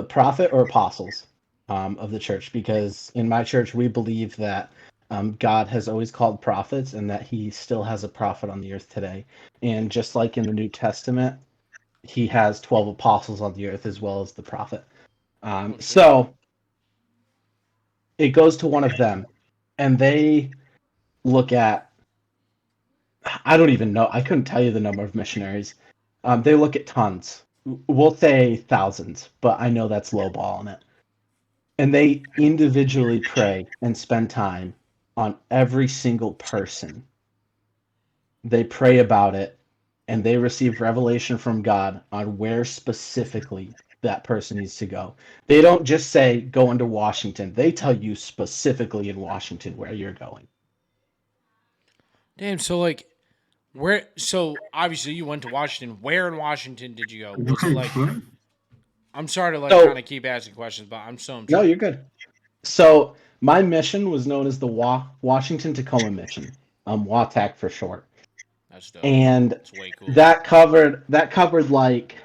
prophet or apostles of the church, because in my church we believe that God has always called prophets, and that he still has a prophet on the earth today. And just like in the New Testament, he has 12 apostles on the earth as well as the prophet. So it goes to one of them, and they look at, I don't even know, I couldn't tell you the number of missionaries. They look at tons. We'll say thousands, but I know that's lowballing it. And they individually pray and spend time on every single person. They pray about it, and they receive revelation from God on where specifically that person needs to go. They don't just say, go into Washington. They tell you specifically in Washington where you're going. Damn, so like, where? So obviously you went to Washington. Where in Washington did you go? Was it like? I'm sorry to like So- kind of keep asking questions, but I'm so intrigued. No, you're good. So my mission was known as the Washington Tacoma mission, WATAC for short. That's dope. And That's way cool. that covered like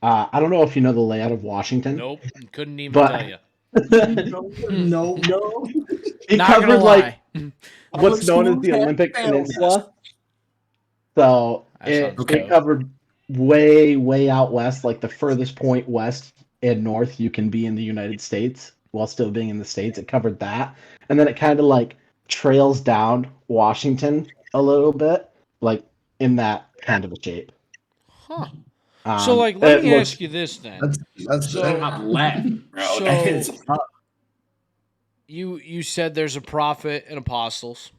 I don't know if you know the layout of Washington, Nope, couldn't even but tell you. No. it Not covered gonna like lie. what's known as schools the have Olympic failed us. Peninsula. So That it, sounds it dope. covered way out west, like the furthest point west and north you can be in the United States while still being in the States. It covered that. And then it kind of like trails down Washington a little bit, like in that kind of a shape. Huh. So, like, let me ask you this then. That's So- top left, bro. so- That is up. You said there's a prophet and apostles.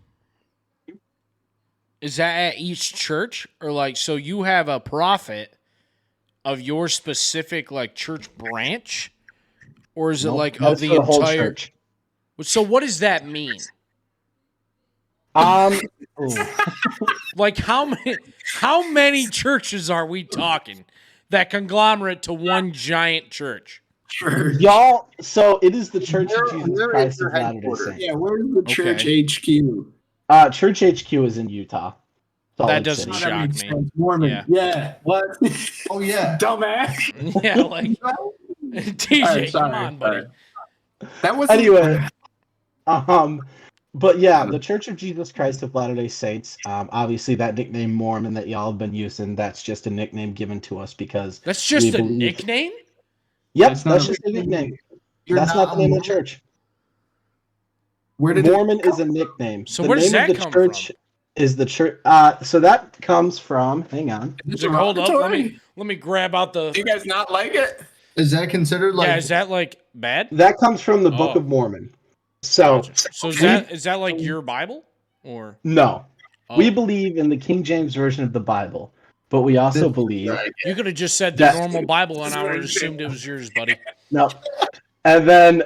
Is that at each church, or like so you have a prophet of your specific like church branch, or is it Nope, like of that's the for whole entire? church. So what does that mean? Ooh. Like how many churches are we talking that conglomerate to one giant church? Church. Y'all, so it is the Church of Where- Jesus where is Christ your of Latter-day headquarters? Saints. Yeah, where's the church Okay. HQ? Church HQ is in Utah. Salt That Lake doesn't City. shock That makes me. sense. Mormon. Yeah. Yeah. What? Oh yeah. Dumbass. Yeah, like TJ, All right, come sorry, on, buddy. That was Anyway, but yeah, the Church of Jesus Christ of Latter-day Saints. Obviously, that nickname Mormon that y'all have been using, that's just a nickname given to us because That's just we a believe- nickname. Yep, That's that's not a just a nickname. You're That's not the a name of the Mormon? church. Where did Mormon is a nickname. So the where does name of that the come church from? is the church. So that comes from. Hang on. It's Like, hold up, derogatory? let me grab out Do you the. guys not like it? Is that considered like? Yeah, is that like bad? That comes from the Book Oh. of Mormon. So Gotcha. So is we- that like your Bible or? no, Oh. we believe in the King James version of the Bible, but we also believe You could have just said the That- normal Bible, and I would have assumed it was yours, buddy. no. And then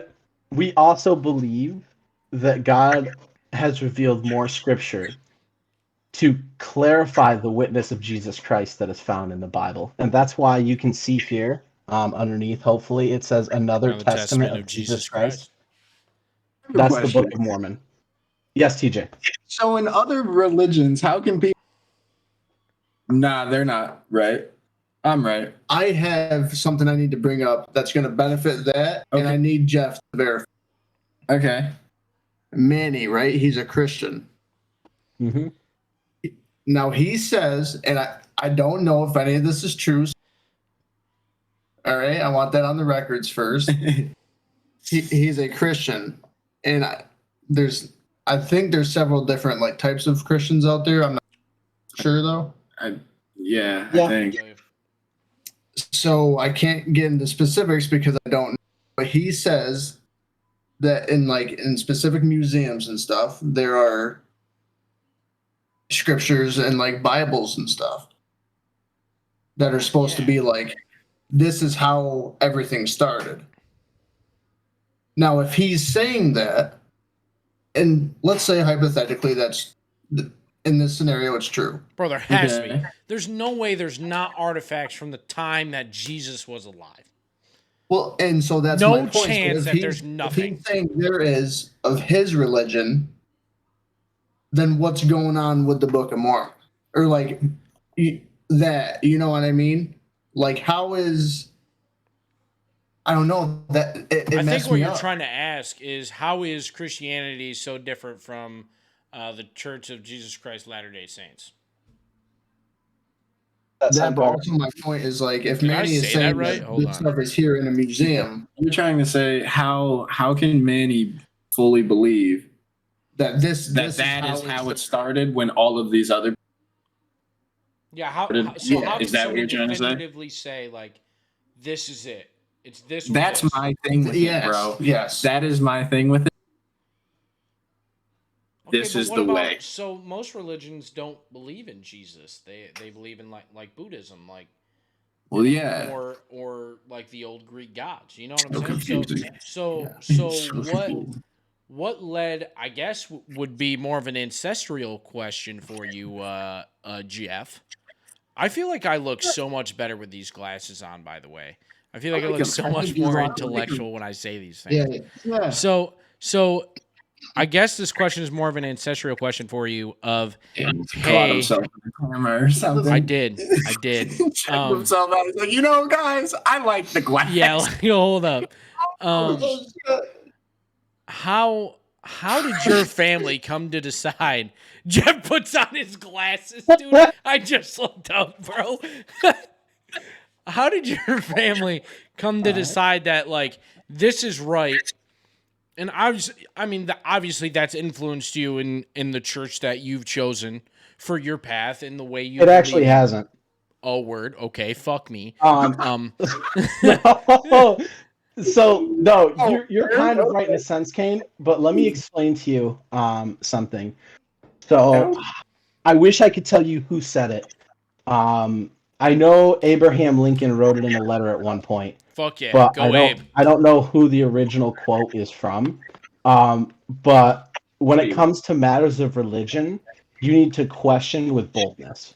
we also believe that God has revealed more scripture to clarify the witness of Jesus Christ that is found in the Bible. And that's why you can see here underneath, hopefully, it says another Another testament of Jesus Christ. Good That's the question. Book of Mormon. Yes, TJ. So in other religions, how can people? Nah, they're not right. I'm right. I have something I need to bring up that's going to benefit that, and Okay. I need Geoff to verify. Okay. Manny, right? He's a Christian. Mm-hmm. Now he says, and I don't know if any of this is true. All right, I want that on the records first. He's a Christian, and I think there's several different like types of Christians out there. I'm not sure though. Yeah, Yeah. I think. So I can't get into specifics because I don't know. But he says that in specific museums and stuff, there are scriptures and like Bibles and stuff that are supposed to be like, this is how everything started. Now, if he's saying that, and let's say hypothetically that's in this scenario it's true. Bro, there has to be. Okay. There's no way there's not artifacts from the time that Jesus was alive. Well, and so that's No my point. So chance if that he's- there's nothing. If he's saying there is of his religion, then what's going on with the Book of Mormon? Or like that, you know what I mean? Like how is I don't know that it I think messed what me you're up. trying to ask is how is Christianity so different from the Church of Jesus Christ Latter-day Saints? That's That, but part. also my point is like if Did I Manny is say that saying right? that Hold this on. stuff is here in a museum, You're trying to say how can Manny fully believe that this that is how it started when all of these other Yeah, how Yeah, can is that what someone you're trying to say? definitively say like this is it? It's this. Or That's this. my thing with Yes, it, bro. yes. That is my thing with it. Okay, This but is what the about- way. So most religions don't believe in Jesus. They believe in like Buddhism, like Well, yeah. or like the old Greek gods. You know what So I'm saying? confusing. So So what led? I guess would be more of an ancestral question for you, Geoff. I feel like I look so much better with these glasses on. By the way, I feel like I look so much more intellectual when I say these things. Yeah. So I guess this question is more of an ancestral question for you. Of Caught himself in the camera or something. I did. Checked himself out. He's like, guys, I like the glass. Yeah, like, hold up. Oh, shit. How did your family come to decide? Geoff puts on his glasses, dude. I just looked up, bro. How did your family come to decide that, like, this is right? And obviously that's influenced you in the church that you've chosen for your path and the way you. It actually hasn't. Oh, word. Okay, fuck me. No. So no, you're kind of right in a sense, Kane. But let me explain to you something. So I wish I could tell you who said it. I know Abraham Lincoln wrote it in a letter at one point. Fuck yeah, But go Abe. I don't know who the original quote is from. But when it comes to matters of religion, you need to question with boldness,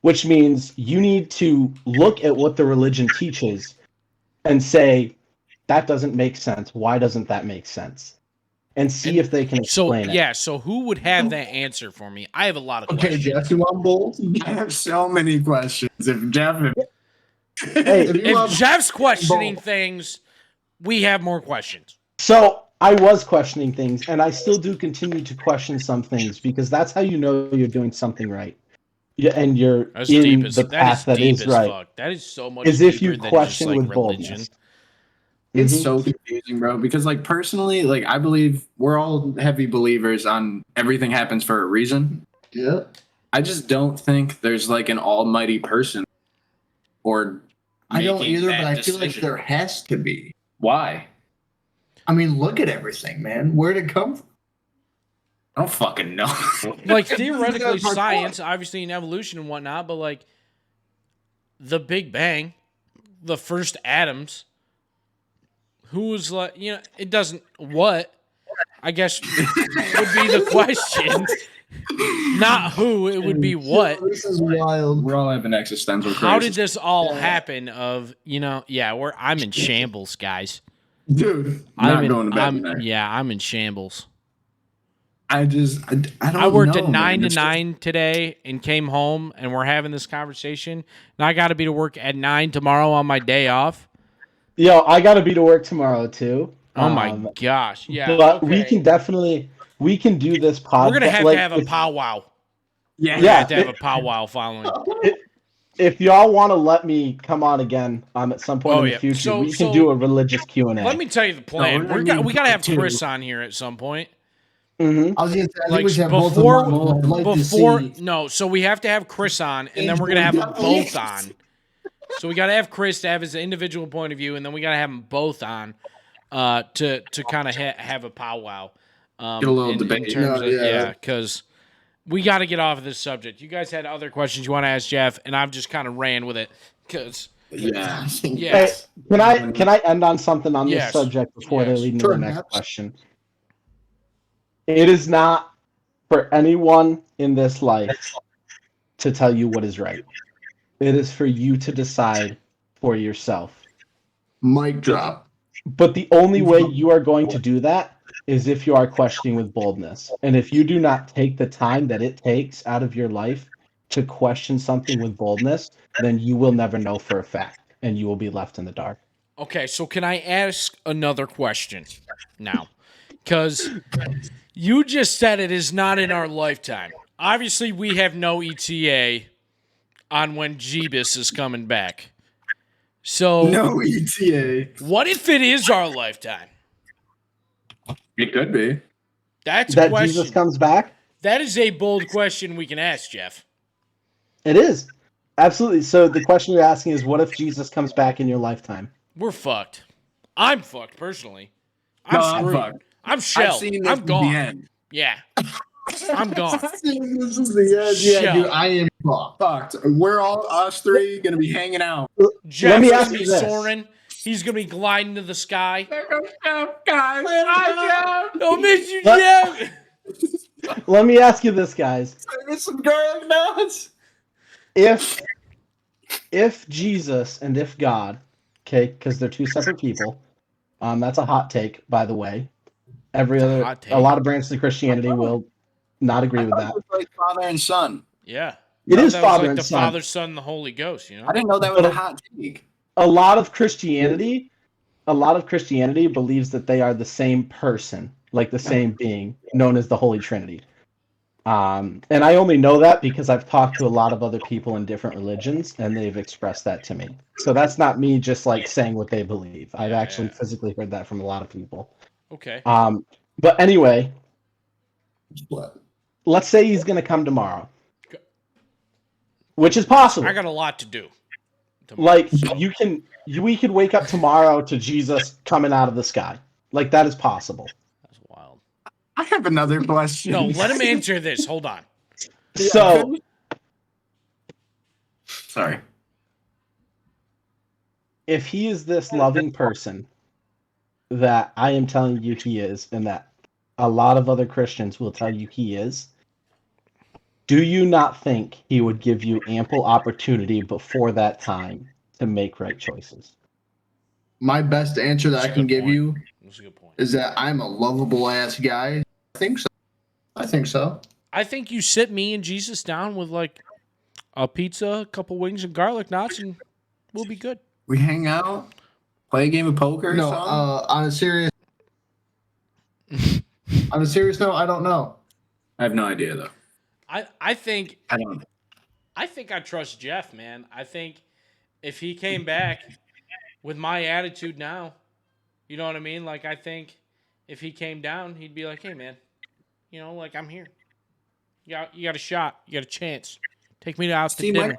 which means you need to look at what the religion teaches and say, that doesn't make sense. Why doesn't that make sense? And see if they can explain it. Yeah, so who would have that answer for me? I have a lot of Okay, questions. Geoff, you want bold? I have so many questions. If Geoff, Hey, If Jeff's questioning things, we have more questions. so I was questioning things, and I still do continue to question some things because that's how you know you're doing something right. Yeah, and you're That's in deep as the path that deep is as right. fuck. That is so much Is if deeper you than question just, like, with religion. boldness. It's Mhm. so confusing, bro. Because like personally, like I believe we're all heavy believers on everything happens for a reason. Yeah. I just don't think there's like an almighty person or I don't making either, that but I feel like decision. there has to be. Why? I mean, look at everything, man. Where'd it come from? I don't fucking know. Like, theoretically, That's my science, obviously in evolution and whatnot, but like the Big Bang, the first atoms, who was like, it doesn't, what? I guess would be the question. Not who, it would be what. This is wild. We're all having existential crisis. How did this all happen? I'm in shambles, guys. Dude, I'm going to bed tonight. I'm in shambles. I don't I worked know, at 9 man. to It's 9 today and came home, and we're having this conversation. And I got to be to work at 9 tomorrow on my day off. Yo, I got to be to work tomorrow too. Oh my gosh! Yeah, But okay. we can do this podcast. We're gonna have to have a powwow. Yeah. We're gonna have to have a powwow following. If y'all want to let me come on again at some point in the future, So- we so- can do a religious Q&A. Let me tell you the plan. we're gonna We gotta have need Chris two. on here at some point. Mhm. I was gonna say, I think Like we should have both of them before, on. I'd like to before see. no. So we have to have Chris on, and then we're gonna have them both on. So we gotta have Chris to have his individual point of view, and then we gotta have them both on, to kind of have a powwow. Get a little debate. In terms No, of, yeah. because we got to get off of this subject. You guys had other questions you want to ask Geoff, and I've just kind of ran with it because Yeah. yeah. Hey, can I end on something on Yes. this subject before Yes. they lead into Sure, the next Matt. question? It is not for anyone in this life to tell you what is right. It is for you to decide for yourself. Mic drop. But the only way you are going to do that is if you are questioning with boldness. And if you do not take the time that it takes out of your life to question something with boldness, then you will never know for a fact and you will be left in the dark. Okay, so can I ask another question now? Because you just said it is not in our lifetime. Obviously, we have no ETA on when Jeebus is coming back. So, no ETA. what if it is our lifetime? It could be. That's a That question. Jesus comes back? That is a bold question we can ask, Geoff. It is. Absolutely. So the question you're asking is, what if Jesus comes back in your lifetime? We're fucked. I'm fucked, personally. No, I'm I'm screwed. fucked. I'm I've shelled. seen this I'm at gone. the end. Yeah. I'm gone. This is the end. Yeah, Shut dude, up. I am fucked. Fucked. We're all us three gonna be hanging out. Jeff's me gonna ask be you this. soaring. He's gonna be gliding to the sky. Guys, I'll miss you, What? Jeff. Let me ask you this, guys. There's some garlic nuts. If Jesus and if God, okay, because they're two separate people, that's a hot take, by the way. a lot of branches of Christianity will not agree with that. It was like father and son. Yeah. It is That was father like and the son. Father, Son, and the Holy Ghost, you know? I didn't know that was But a hot take. A lot of Christianity believes that they are the same person, like the same being, known as the Holy Trinity. And I only know that because I've talked to a lot of other people in different religions, and they've expressed that to me. So that's not me just like saying what they believe. I've actually physically heard that from a lot of people. Okay. But anyway, What? let's say he's going to come tomorrow, which is possible. I got a lot to do. Like we could wake up tomorrow to Jesus coming out of the sky. Like that is possible. That's wild. I have another question. No, let him answer this. Hold on. So, sorry. If he is this loving person that I am telling you he is, and that a lot of other Christians will tell you he is, do you not think he would give you ample opportunity before that time to make right choices? My best answer that That's I a can good give point. you That's a good point. is that I'm a lovable ass guy. I think so. I think you sit me and Jesus down with like a pizza, a couple wings, and garlic knots, and we'll be good. We hang out, play a game of poker or No, something? on a serious note, I don't know. I have no idea though. I think I don't know. I trust Geoff, man. I think if he came back with my attitude now, you know what I mean? Like I think if he came down, he'd be like, "Hey, man, you know, like I'm here. You got a shot. You got a chance. Take me out to dinner.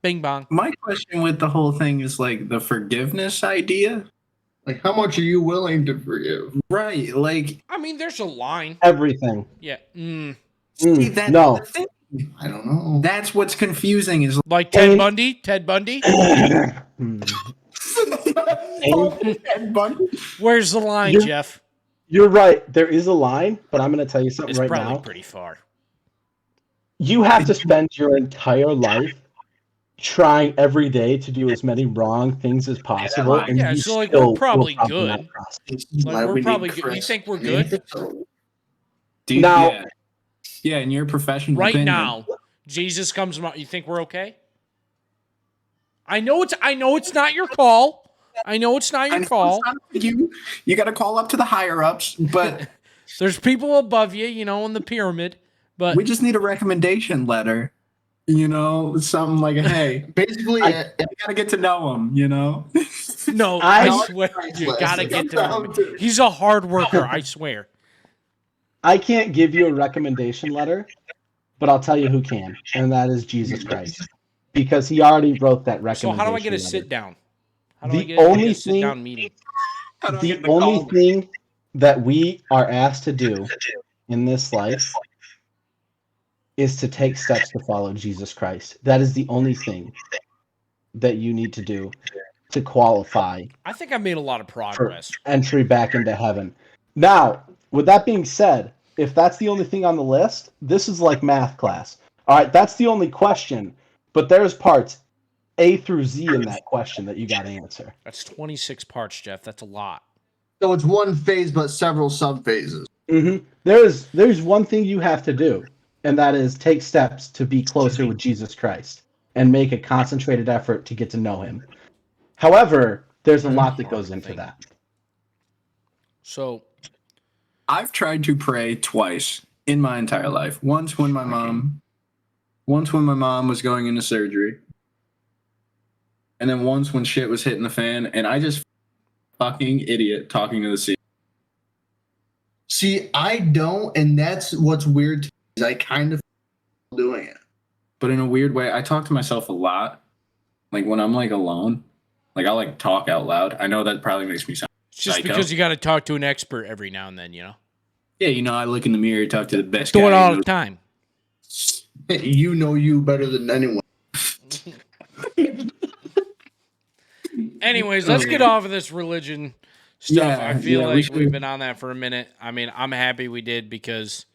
Bing bong." My question with the whole thing is like the forgiveness idea. Like, how much are you willing to forgive? Right. Like, I mean, there's a line. Everything. Yeah. see, that's no. the thing. I don't know. That's what's confusing is Like Ted Bundy. Ted Bundy. Where's the line, Geoff? You're right. There is a line, but I'm going to tell you something It's right probably now. pretty far. You have to spend your entire life trying every day to do as many wrong things as possible. And Yeah, you so like still we're probably will good. not process. Like we're probably good. You think we're good? Dude, Now- yeah, in your professional Right opinion, now, Jesus comes tomorrow. You think we're okay? I know it's not your call. I know it's not your call. You got to call up to the higher ups, but There's people above you, you know, in the pyramid. But we just need a recommendation letter. You know, something like, hey, Basically, you got to get to know him. You know, no, I- I swear you gotta get to know him. He's a hard worker, I swear. I can't give you a recommendation letter, but I'll tell you who can, and that is Jesus Christ. Because he already wrote that So recommendation how do I get a letter. sit down? How do I The get only a sit down meeting? The only thing that we are asked to do in this life is to take steps to follow Jesus Christ. That is the only thing that you need to do to qualify I think I made a lot of for progress. entry back into heaven. Now, with that being said, if that's the only thing on the list, this is like math class. All right, that's the only question, but there's parts A through Z in that question that you got to answer. That's 26 parts, Geoff. That's a lot. so it's one phase, but several sub phases. Mm-hmm. There's one thing you have to do, and that is take steps to be closer with Jesus Christ and make a concentrated effort to get to know him. However, there's a lot that goes into that. So I've tried to pray twice in my entire life. Once when my mom was going into surgery, and then once when shit was hitting the fan, and I just fucking idiot talking to the sea. See, I don't, and that's what's weird to me, is I kind of doing it. But in a weird way, I talk to myself a lot. Like when I'm like alone, like I like talk out loud. I know that probably makes me sound it's just psycho. because you got to talk to an expert every now and then, you know? Yeah, you know, I look in the mirror, talk to the best Do guy. it all who the time. You know you better than anyone. Anyways, let's get off of this religion stuff. Yeah, I feel yeah, we like should. we've been on that for a minute. I mean, I'm happy we did because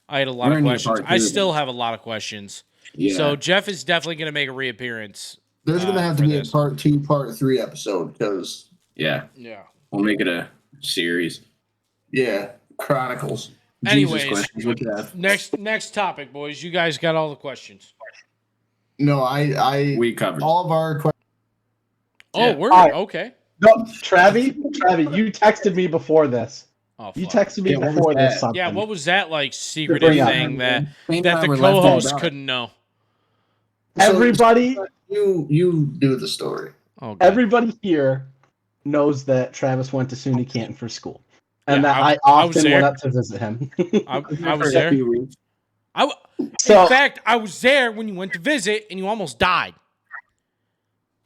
I had a lot We're of in the questions. part I two. still have a lot of questions. Yeah. So Geoff is definitely going to make a reappearance. There's going to have to for be this. a part 2, part 3 episode because, Yeah, Yeah. we'll make it a series. yeah, Chronicles. Anyways, Jesus questions with Geoff. next topic, boys. You guys got all the questions. No, We covered. all of our questions. Oh, Yeah. we're All right. okay. No, Travi, you texted me before this. Oh, fuck. You texted me Yeah, what was before this that? something. Yeah, what was that like secretive bring up. thing that Shane and the I were left co-host out. couldn't know? Everybody, You do the story. Oh, good. everybody here knows that Travis went to SUNY Canton for school, and Yeah, that I I was often there. went up to visit him. I was there. In So, fact, I was there when you went to visit and you almost died.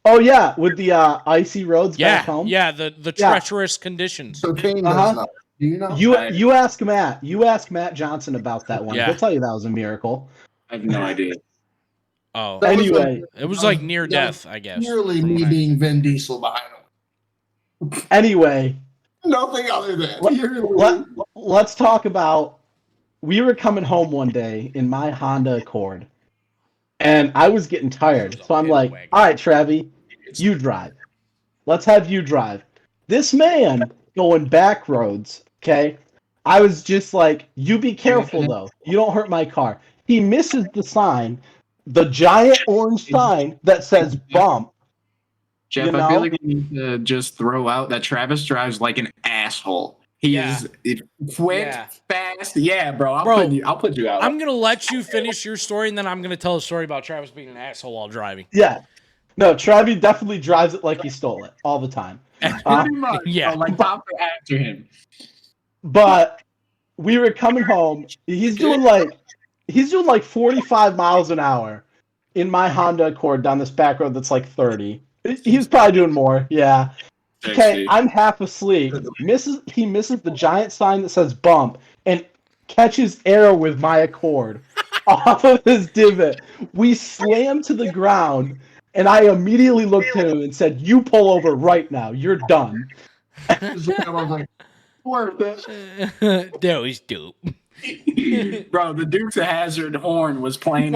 oh yeah, with the icy roads Yeah, back home. yeah, the Yeah. treacherous conditions. So Kane Uh-huh. does know. Do you know? You ask Matt. You ask Matt Johnson about that one. Yeah. He'll tell you that was a miracle. I have no idea. Oh, That was Anyway, it was like near that was death, I guess. Purely from me what I- being Vin Diesel behind him. anyway, Nothing other than. let's talk about. We were coming home one day in my Honda Accord, and I was getting tired. So I'm like, all right, Travi, you drive. Let's have you drive. This man going back roads, okay? I was just like, you be careful, though. You don't hurt my car. He misses the sign, the giant orange sign that says bump. Geoff, You I feel know? like we need to just throw out that Travis drives like an asshole. He Yeah. is quick, Yeah. fast. Yeah, bro. Bro, I'll put you out. I'm going to let you finish your story, and then I'm going to tell a story about Travis being an asshole while driving. Yeah. No, Travi definitely drives it like he stole it all the time. Pretty much. Yeah. Bro, like Papa after him. But we were coming home. He's doing like 45 miles an hour in my Honda Accord down this back road that's like 30. He's probably doing more. Yeah. Okay, I'm half asleep. He misses the giant sign that says bump and catches air with my Accord off of his divot. We slam to the ground, and I immediately looked at him and said, "You pull over right now. You're done." I was like, worth it. That was dope. Bro, the Dukes of Hazzard horn was playing.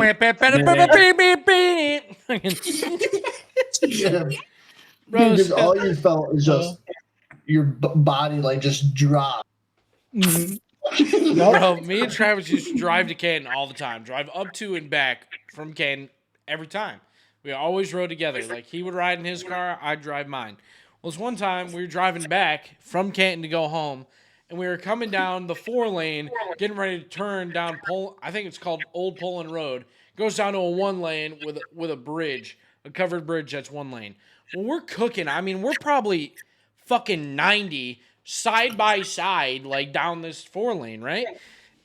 Yeah. Bro, Dude, just all you felt was just your body like just drop. Bro, me and Travis used to drive to Canton all the time. Drive up to and back from Canton every time. We always rode together. Like, he would ride in his car, I'd drive mine. Well, this one time, we were driving back from Canton to go home, and we were coming down the 4-lane, getting ready to turn down, I think it's called Old Poland Road. Goes down to a 1-lane with a bridge, a covered bridge that's 1 lane. Well, we're cooking. I mean, we're probably fucking 90 side by side, like down this 4-lane, right?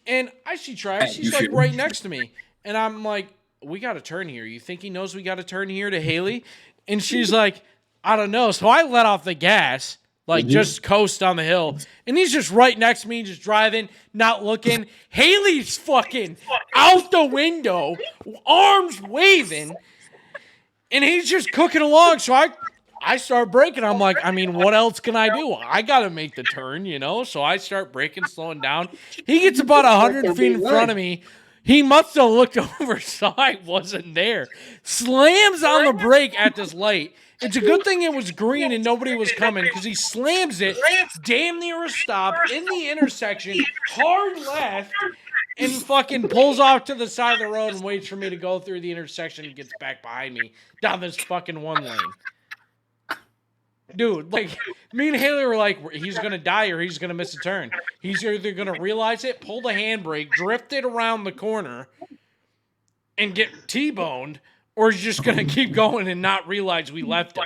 And I see Travis. He's like right next to me. And I'm like, we got to turn here. You think he knows we got to turn here to Haley? And she's like, I don't know. So I let off the gas, like just coast on the hill. And he's just right next to me, just driving, not looking. Haley's fucking out the window, arms waving. And he's just cooking along. So I start braking. I'm like, I mean, what else can I do? I got to make the turn, you know? So I start braking, slowing down. He gets about 100 feet in front of me. He must have looked over, so I wasn't there. Slams on the brake at this light. It's a good thing it was green and nobody was coming, because he slams it, damn near a stop, in the intersection, hard left, and fucking pulls off to the side of the road and waits for me to go through the intersection and gets back behind me down this fucking 1 lane. Dude, like, me and Haley were like, he's going to die or he's going to miss a turn. He's either going to realize it, pull the handbrake, drift it around the corner, and get T-boned, or he's just going to keep going and not realize we left him.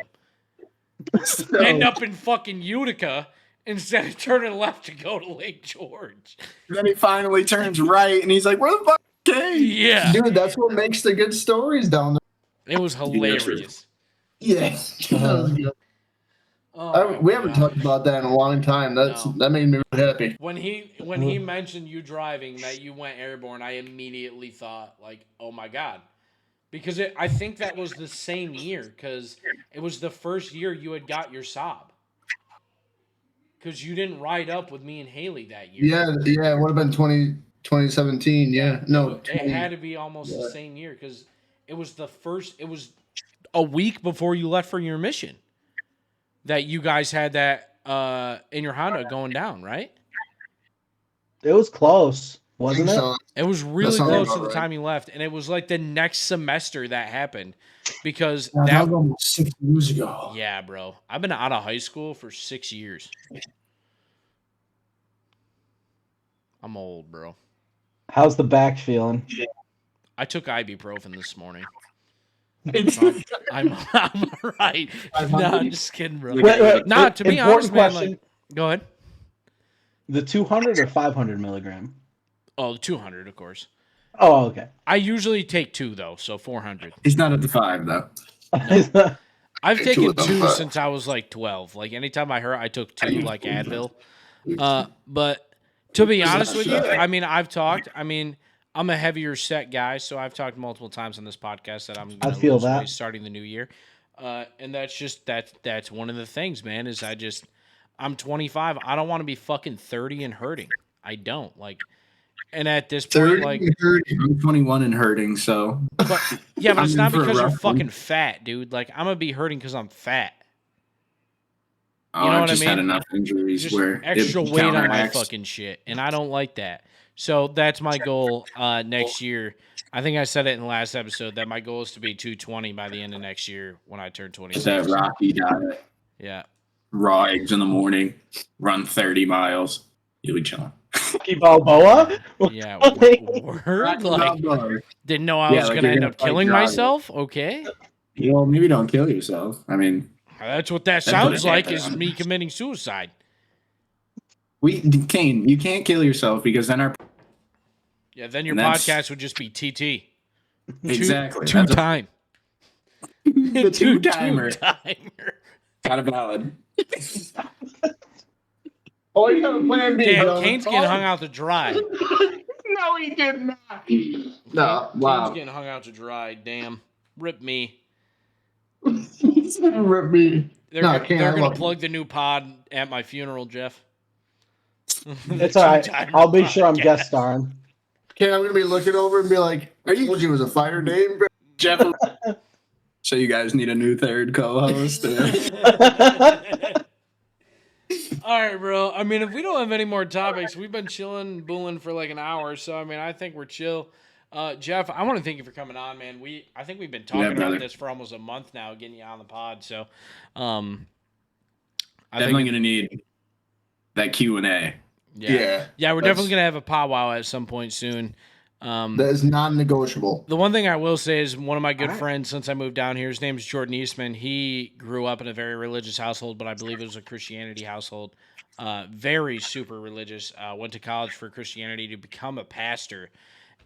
End up in fucking Utica instead of turning left to go to Lake George. Then he finally turns right, and he's like, where the fuck is Kane? Yeah. Dude, that's what makes the good stories down there. It was hilarious. Yes. That was good. Oh, We haven't talked about that in a long time. No. That made me really happy. When he mentioned you driving, that you went airborne, I immediately thought, like, oh my God. Because I think that was the same year, because it was the first year you had got your Saab. Because you didn't ride up with me and Haley that year. Yeah, it would have been 2017. Yeah. No. It had to be almost the same year, because it was a week before you left for your mission that you guys had that in your Honda going down, right? It was close, wasn't it? So. It was really sounds close to about the right. time he left, and it was like the next semester that happened because That that. was almost 6 years ago. Yeah, bro. I've been out of high school for 6 years. I'm old, bro. How's the back feeling? I took ibuprofen this morning. I'm all right. No, I'm just kidding, bro. Nah, to be honest, man, like, go ahead. The 200 or 500 milligram? Oh, 200, of course. Oh, okay. I usually take 2, though, so 400. He's not at the 5, though. I've Two taken of them, 2 but- since I was like 12. Like, anytime I hurt, I took 2, like Advil. But to be honest with you, I mean, I'm a heavier set guy, so I've talked multiple times on this podcast that I'm I going to feel lose that. weight starting the new year. And that's one of the things, man, is I'm 25. I don't want to be fucking 30 and hurting. I don't. Like, and at this point, 30, like, 30. I'm 21 and hurting, so. but yeah, but I'm it's in not for a because you're rough one. fucking fat, dude. Like, I'm going to be hurting because I'm fat. Oh, You know I've what I just had mean? enough injuries Just where extra it weight on my counteracts. fucking shit, and I don't like that. So that's my goal next year. I think I said it in the last episode that my goal is to be 220 by the end of next year when I turn Just 26. that Rocky diet, Yeah. raw eggs in the morning, run 30 miles. You'll be chilling. Rocky Balboa? Yeah. Like- Word. Like, didn't know I Yeah, was like going to you're end gonna up fight killing Drago. myself. Okay. Well, maybe don't kill yourself. I mean, That's what that what sounds it like happened is on. me committing suicide. Kane, you can't kill yourself because then our Yeah, then your And that's- podcast would just be TT. exactly Two that's time. the two timer Two-timer. got a valid. Oh, you have a plan B, Damn, bro. Kane's getting hung out to dry. No, he did not. No, Kane's wow. getting hung out to dry. Damn. Rip me. He's gonna rip me. They're, No, gonna, Kane, they're I gonna love plug the new pod at my funeral, Jeff. It's all right. Two-timer I'll be sure I'm podcast. guest starring. Okay, I'm gonna be looking over and be like, "I told you it was a fire name, bro." Jeff. So you guys need a new third co-host. All right, bro. I mean, if we don't have any more topics, we've been chilling, booling for like an hour. So, I mean, I think we're chill. Jeff, I want to thank you for coming on, man. I think we've been talking about brother. this for almost a month now, getting you on the pod. So, I Definitely think, gonna need that Q&A. yeah, we're that's- definitely gonna have a powwow at some point soon. That is non-negotiable. The one thing I will say is one of my good All right. friends since I moved down here, his name is Jordan Eastman. He grew up in a very religious household, but I believe it was a Christianity household. Very super religious. Went to college for Christianity to become a pastor.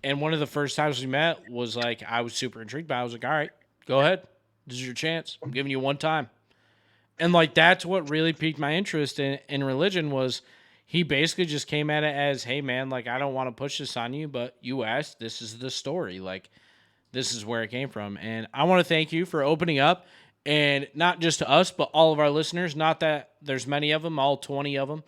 And one of the first times we met was like, I was super intrigued by it. I was like, all right, go ahead. This is your chance. I'm giving you one time. And like, that's what really piqued my interest in religion was he basically just came at it as, hey man, like, I don't want to push this on you, but you asked, this is the story. Like, this is where it came from. And I want to thank you for opening up, and not just to us, but all of our listeners. Not that there's many of them, all 20 of them.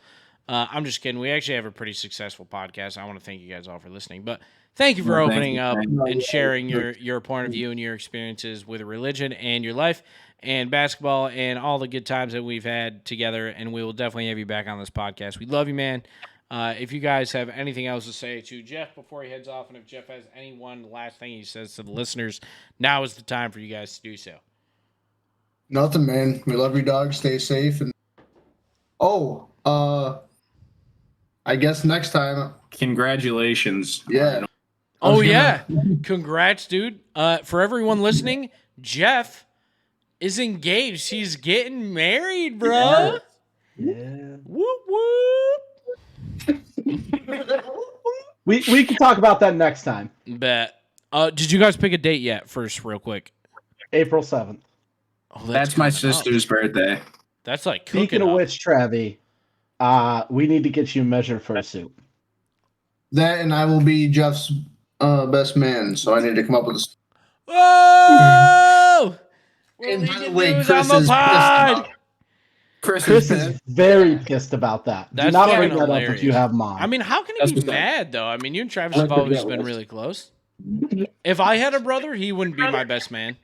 I'm just kidding. We actually have a pretty successful podcast. I want to thank you guys all for listening. But thank you for Well, thank opening you. up Thank you. and sharing your point of view and your experiences with religion and your life and basketball and all the good times that we've had together. And we will definitely have you back on this podcast. We love you, man. If you guys have anything else to say to Jeff before he heads off, and if Jeff has any one last thing he says to the listeners, now is the time for you guys to do so. Nothing, man. We love you, dog. Stay safe. And I guess next time, Congratulations. yeah. Oh, yeah. Congrats, dude. For everyone listening, Jeff is engaged. He's getting married, bro. Yeah. Whoop, whoop. We can talk about that next time. Bet. Did you guys pick a date yet? First, real quick. April 7th. Oh, That's my coming up. sister's birthday. That's like cooking Speaking of up. which, Travi, we need to get you measured for a suit. That and I will be Jeff's best man, so I need to come up with a. Whoa! We're And by leaking the way, news Chris on is the pissed pod. about. Chris Chris is is very pissed about that. That's Do not fucking bring that up hilarious. if you have mom. I mean, how can he That's be what's up. mad, though? I mean, you and Travis I have forget always what been it was. really close. If I had a brother, he wouldn't be my best man.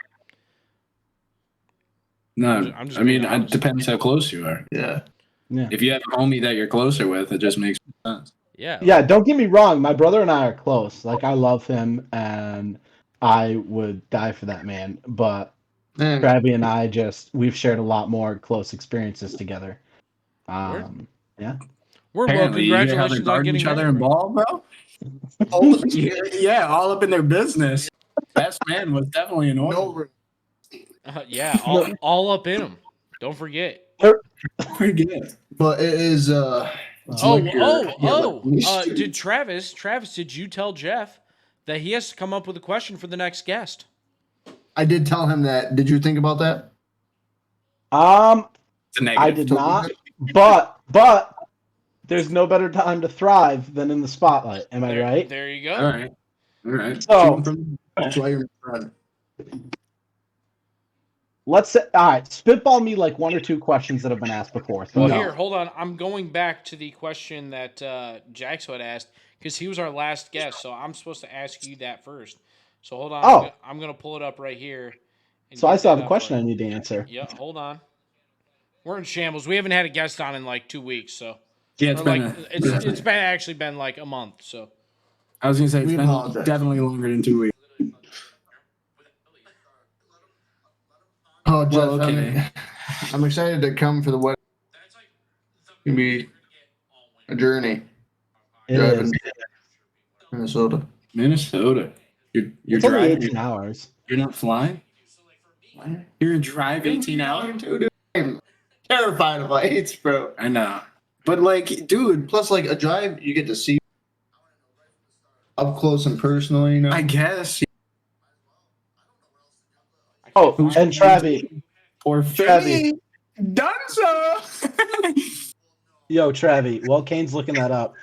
No, I'm just I mean, being honest. it depends how close you are. Yeah. yeah. If you have a homie that you're closer with, it just makes sense. Yeah. Yeah, don't get me wrong. My brother and I are close. Like, I love him, and I would die for that man. But Man, Travi and I we've shared a lot more close experiences together. Word. Yeah. Well, Apparently, you hear how they congratulations on guard getting each other married. in ball, bro. Yeah, all up in their business. Best man was definitely in order. no, Yeah, all up in them. Don't forget. Forget. but it is. Did Travis, did you tell Geoff that he has to come up with a question for the next guest? I did tell him that. Did you think about that? It's a negative. I did not. But there's no better time to thrive than in the spotlight. Am I right? There you go. All right. All right. So That's why you're my friend. let's say, all right, spitball me like one or two questions that have been asked before. Well, So here, hold on. I'm going back to the question that Jaxo had asked because he was our last guest, so I'm supposed to ask you that first. So hold on. Oh. I'm gonna pull it up right here. So I still have a question I need to answer. Yeah, hold on. We're in shambles. We haven't had a guest on in like 2 weeks, so Yeah, it's been actually been like a month. So I was gonna say it's We been apologize. definitely longer than 2 weeks. Oh, Jeff, Well, okay. I'm excited to come for the wedding. It's gonna be a journey. It Driving is. to Minnesota. Minnesota. You're It's only driving. 18 hours. You're not flying. You're gonna drive 18 hours. Dude, I'm terrified of heights, bro. I know. But like, dude, plus like a drive, you get to see up close and personal. You know. I guess. Oh, and Travi. Or Travi. Dunzo. Yo, Travi, while Kane's looking that up,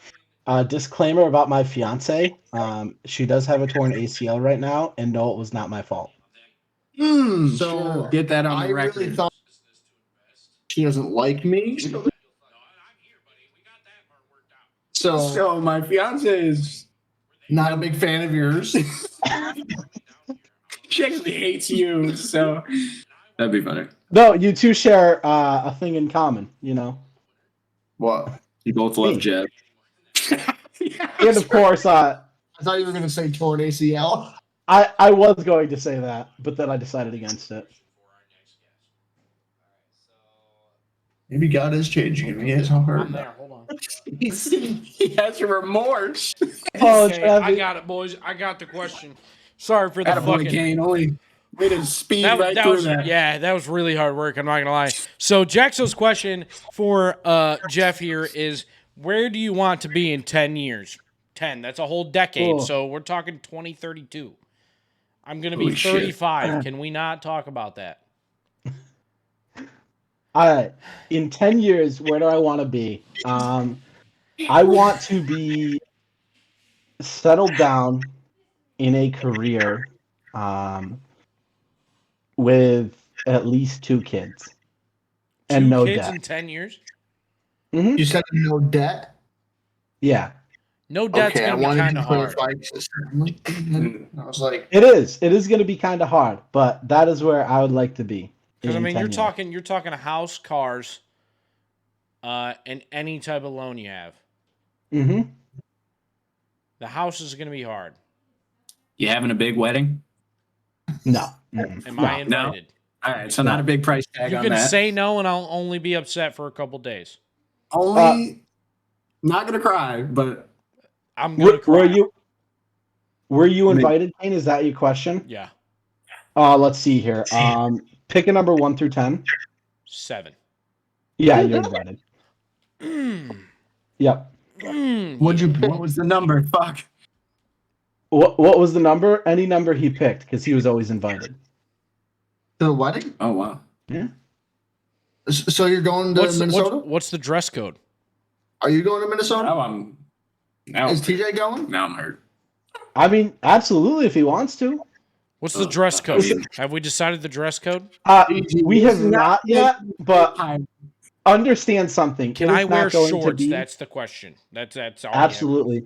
disclaimer about my fiance. She does have a torn ACL right now, and no, it was not my fault. So Get that on I the record. really thought she doesn't like me. So my fiance is not a big fan of yours. she actually hates you. So that'd be funny. No, you two share a thing in common, you know. What? You both love Me. Jeff. And of course, I thought you were gonna say torn ACL. I was going to say that, but then I decided against it. Maybe God is changing me. It's hard. I'm there. Hold on. He has remorse. Oh, Okay, I Travi. got it, boys. I got the question. Sorry for the Attaboy, fucking. Kane. Only way to speed right That through was that. yeah, that was really hard work. I'm not gonna lie. So Jaxo's question for Geoff here is: where do you want to be in 10 years? 10. That's a whole decade. Oh. So we're talking 2032. I'm gonna be Holy shit. 35. Can we not talk about that? All right. In 10 years, where do I want to be? I want to be settled down in a career with at least 2 kids and 2 no kids debt. in 10 years? You said no debt. Yeah, No debt's Okay, I gonna be wanted kind to of hard. clarify. I was like, it is. It is going to be kind of hard, but that is where I would like to be. Because I in mean, 10 you're years. talking a house, cars, and any type of loan you have. Mm-hmm. The house is gonna be hard. You having a big wedding? No. Am I No. invited? All right, so not a big price tag You on can that. say no, and I'll only be upset for a couple days. Only not gonna cry, but I'm gonna cry. Were you invited, Kane? Is that your question? Yeah, Let's see here. Pick a number 1 through 10. 7. Yeah, you're invited. Yep. what'd you pick? what was the number? Fuck. What was the number? Any number he picked, because he was always invited. To the wedding? Oh wow. Yeah. So you're going to Minnesota? What's the dress code? Are you going to Minnesota? Now Is TJ going? now I'm hurt. I mean, absolutely, if he wants to. What's the dress code? Have we decided the dress code? We have not yet, but understand something. Can It is I wear not going to shorts? be- That's the question. That's all. Absolutely.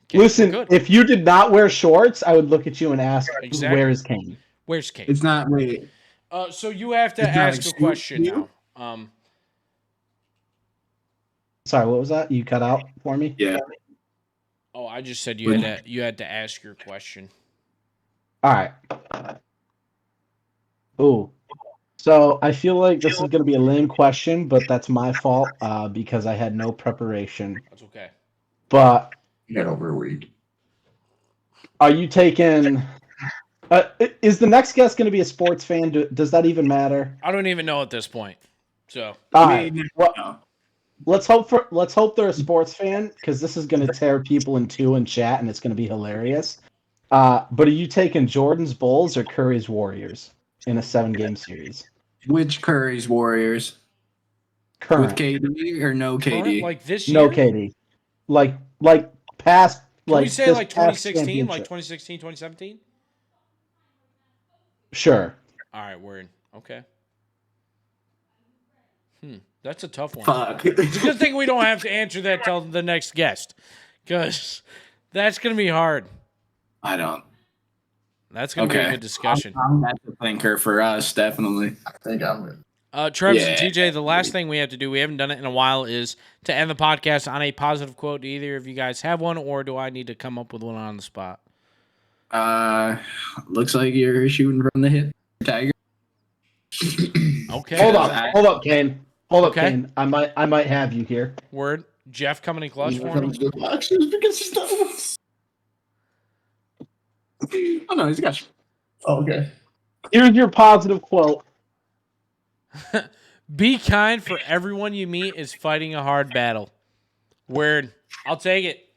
Okay, Listen, good. if you did not wear shorts, I would look at you and ask, Exactly. where is Kane? Where's Kate? It's not wait. So you have to It's not ask a excuse question you? now. Sorry, what was that? You cut out for me? Yeah. Oh, I just said you had to ask your question. All right. Ooh. So I feel like this is going to be a lame question, but that's my fault because I had no preparation. That's okay. But Get over a week. are you taking? Is the next guest going to be a sports fan? Does that even matter? I don't even know at this point. So All right. Well, no. let's hope they're a sports fan because this is going to tear people in two in chat and it's going to be hilarious. But are you taking Jordan's Bulls or Curry's Warriors in a 7-game series? Which Curry's Warriors? Current. With KD or no KD? current, like this year? No KD. Like past. Can we say this like past 2016, like championship. 2016, 2017? Sure. All right, word. Okay. That's a tough one. Fuck. It's a good thing we don't have to answer that till the next guest, because that's gonna be hard. I don't. That's gonna be a good discussion. That's a thinker for us, definitely. I think I'm good. Travis and Yeah. TJ, the last thing we have to do, we haven't done it in a while, is to end the podcast on a positive quote. Do either of you guys have one, or do I need to come up with one on the spot? Looks like you're shooting from the hip, Tiger. Okay. Hold up, Kane. Hold up, Okay. Kane. I might have you here. Word. Jeff coming in clutch for me. Because he's not. Oh no, he's got you. Oh, okay. Here's your positive quote. Be kind, for everyone you meet is fighting a hard battle. Word. I'll take it.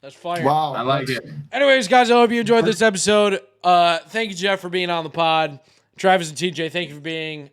That's fire. Wow. I like it. Anyways, guys, I hope you enjoyed this episode. Thank you, Jeff, for being on the pod. Travis and TJ, thank you for being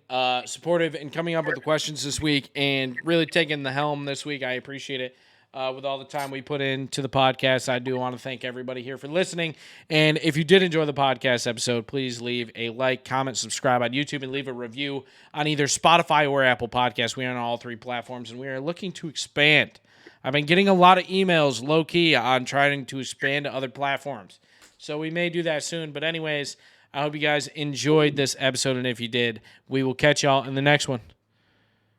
supportive and coming up with the questions this week and really taking the helm this week. I appreciate it. With all the time we put into the podcast, I do want to thank everybody here for listening. And if you did enjoy the podcast episode, please leave a like, comment, subscribe on YouTube, and leave a review on either Spotify or Apple Podcasts. We are on all 3 platforms, and we are looking to expand. I've been getting a lot of emails low-key on trying to expand to other platforms. So we may do that soon. But anyways, I hope you guys enjoyed this episode, and if you did, we will catch y'all in the next one.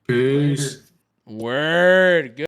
Peace. Word. Good.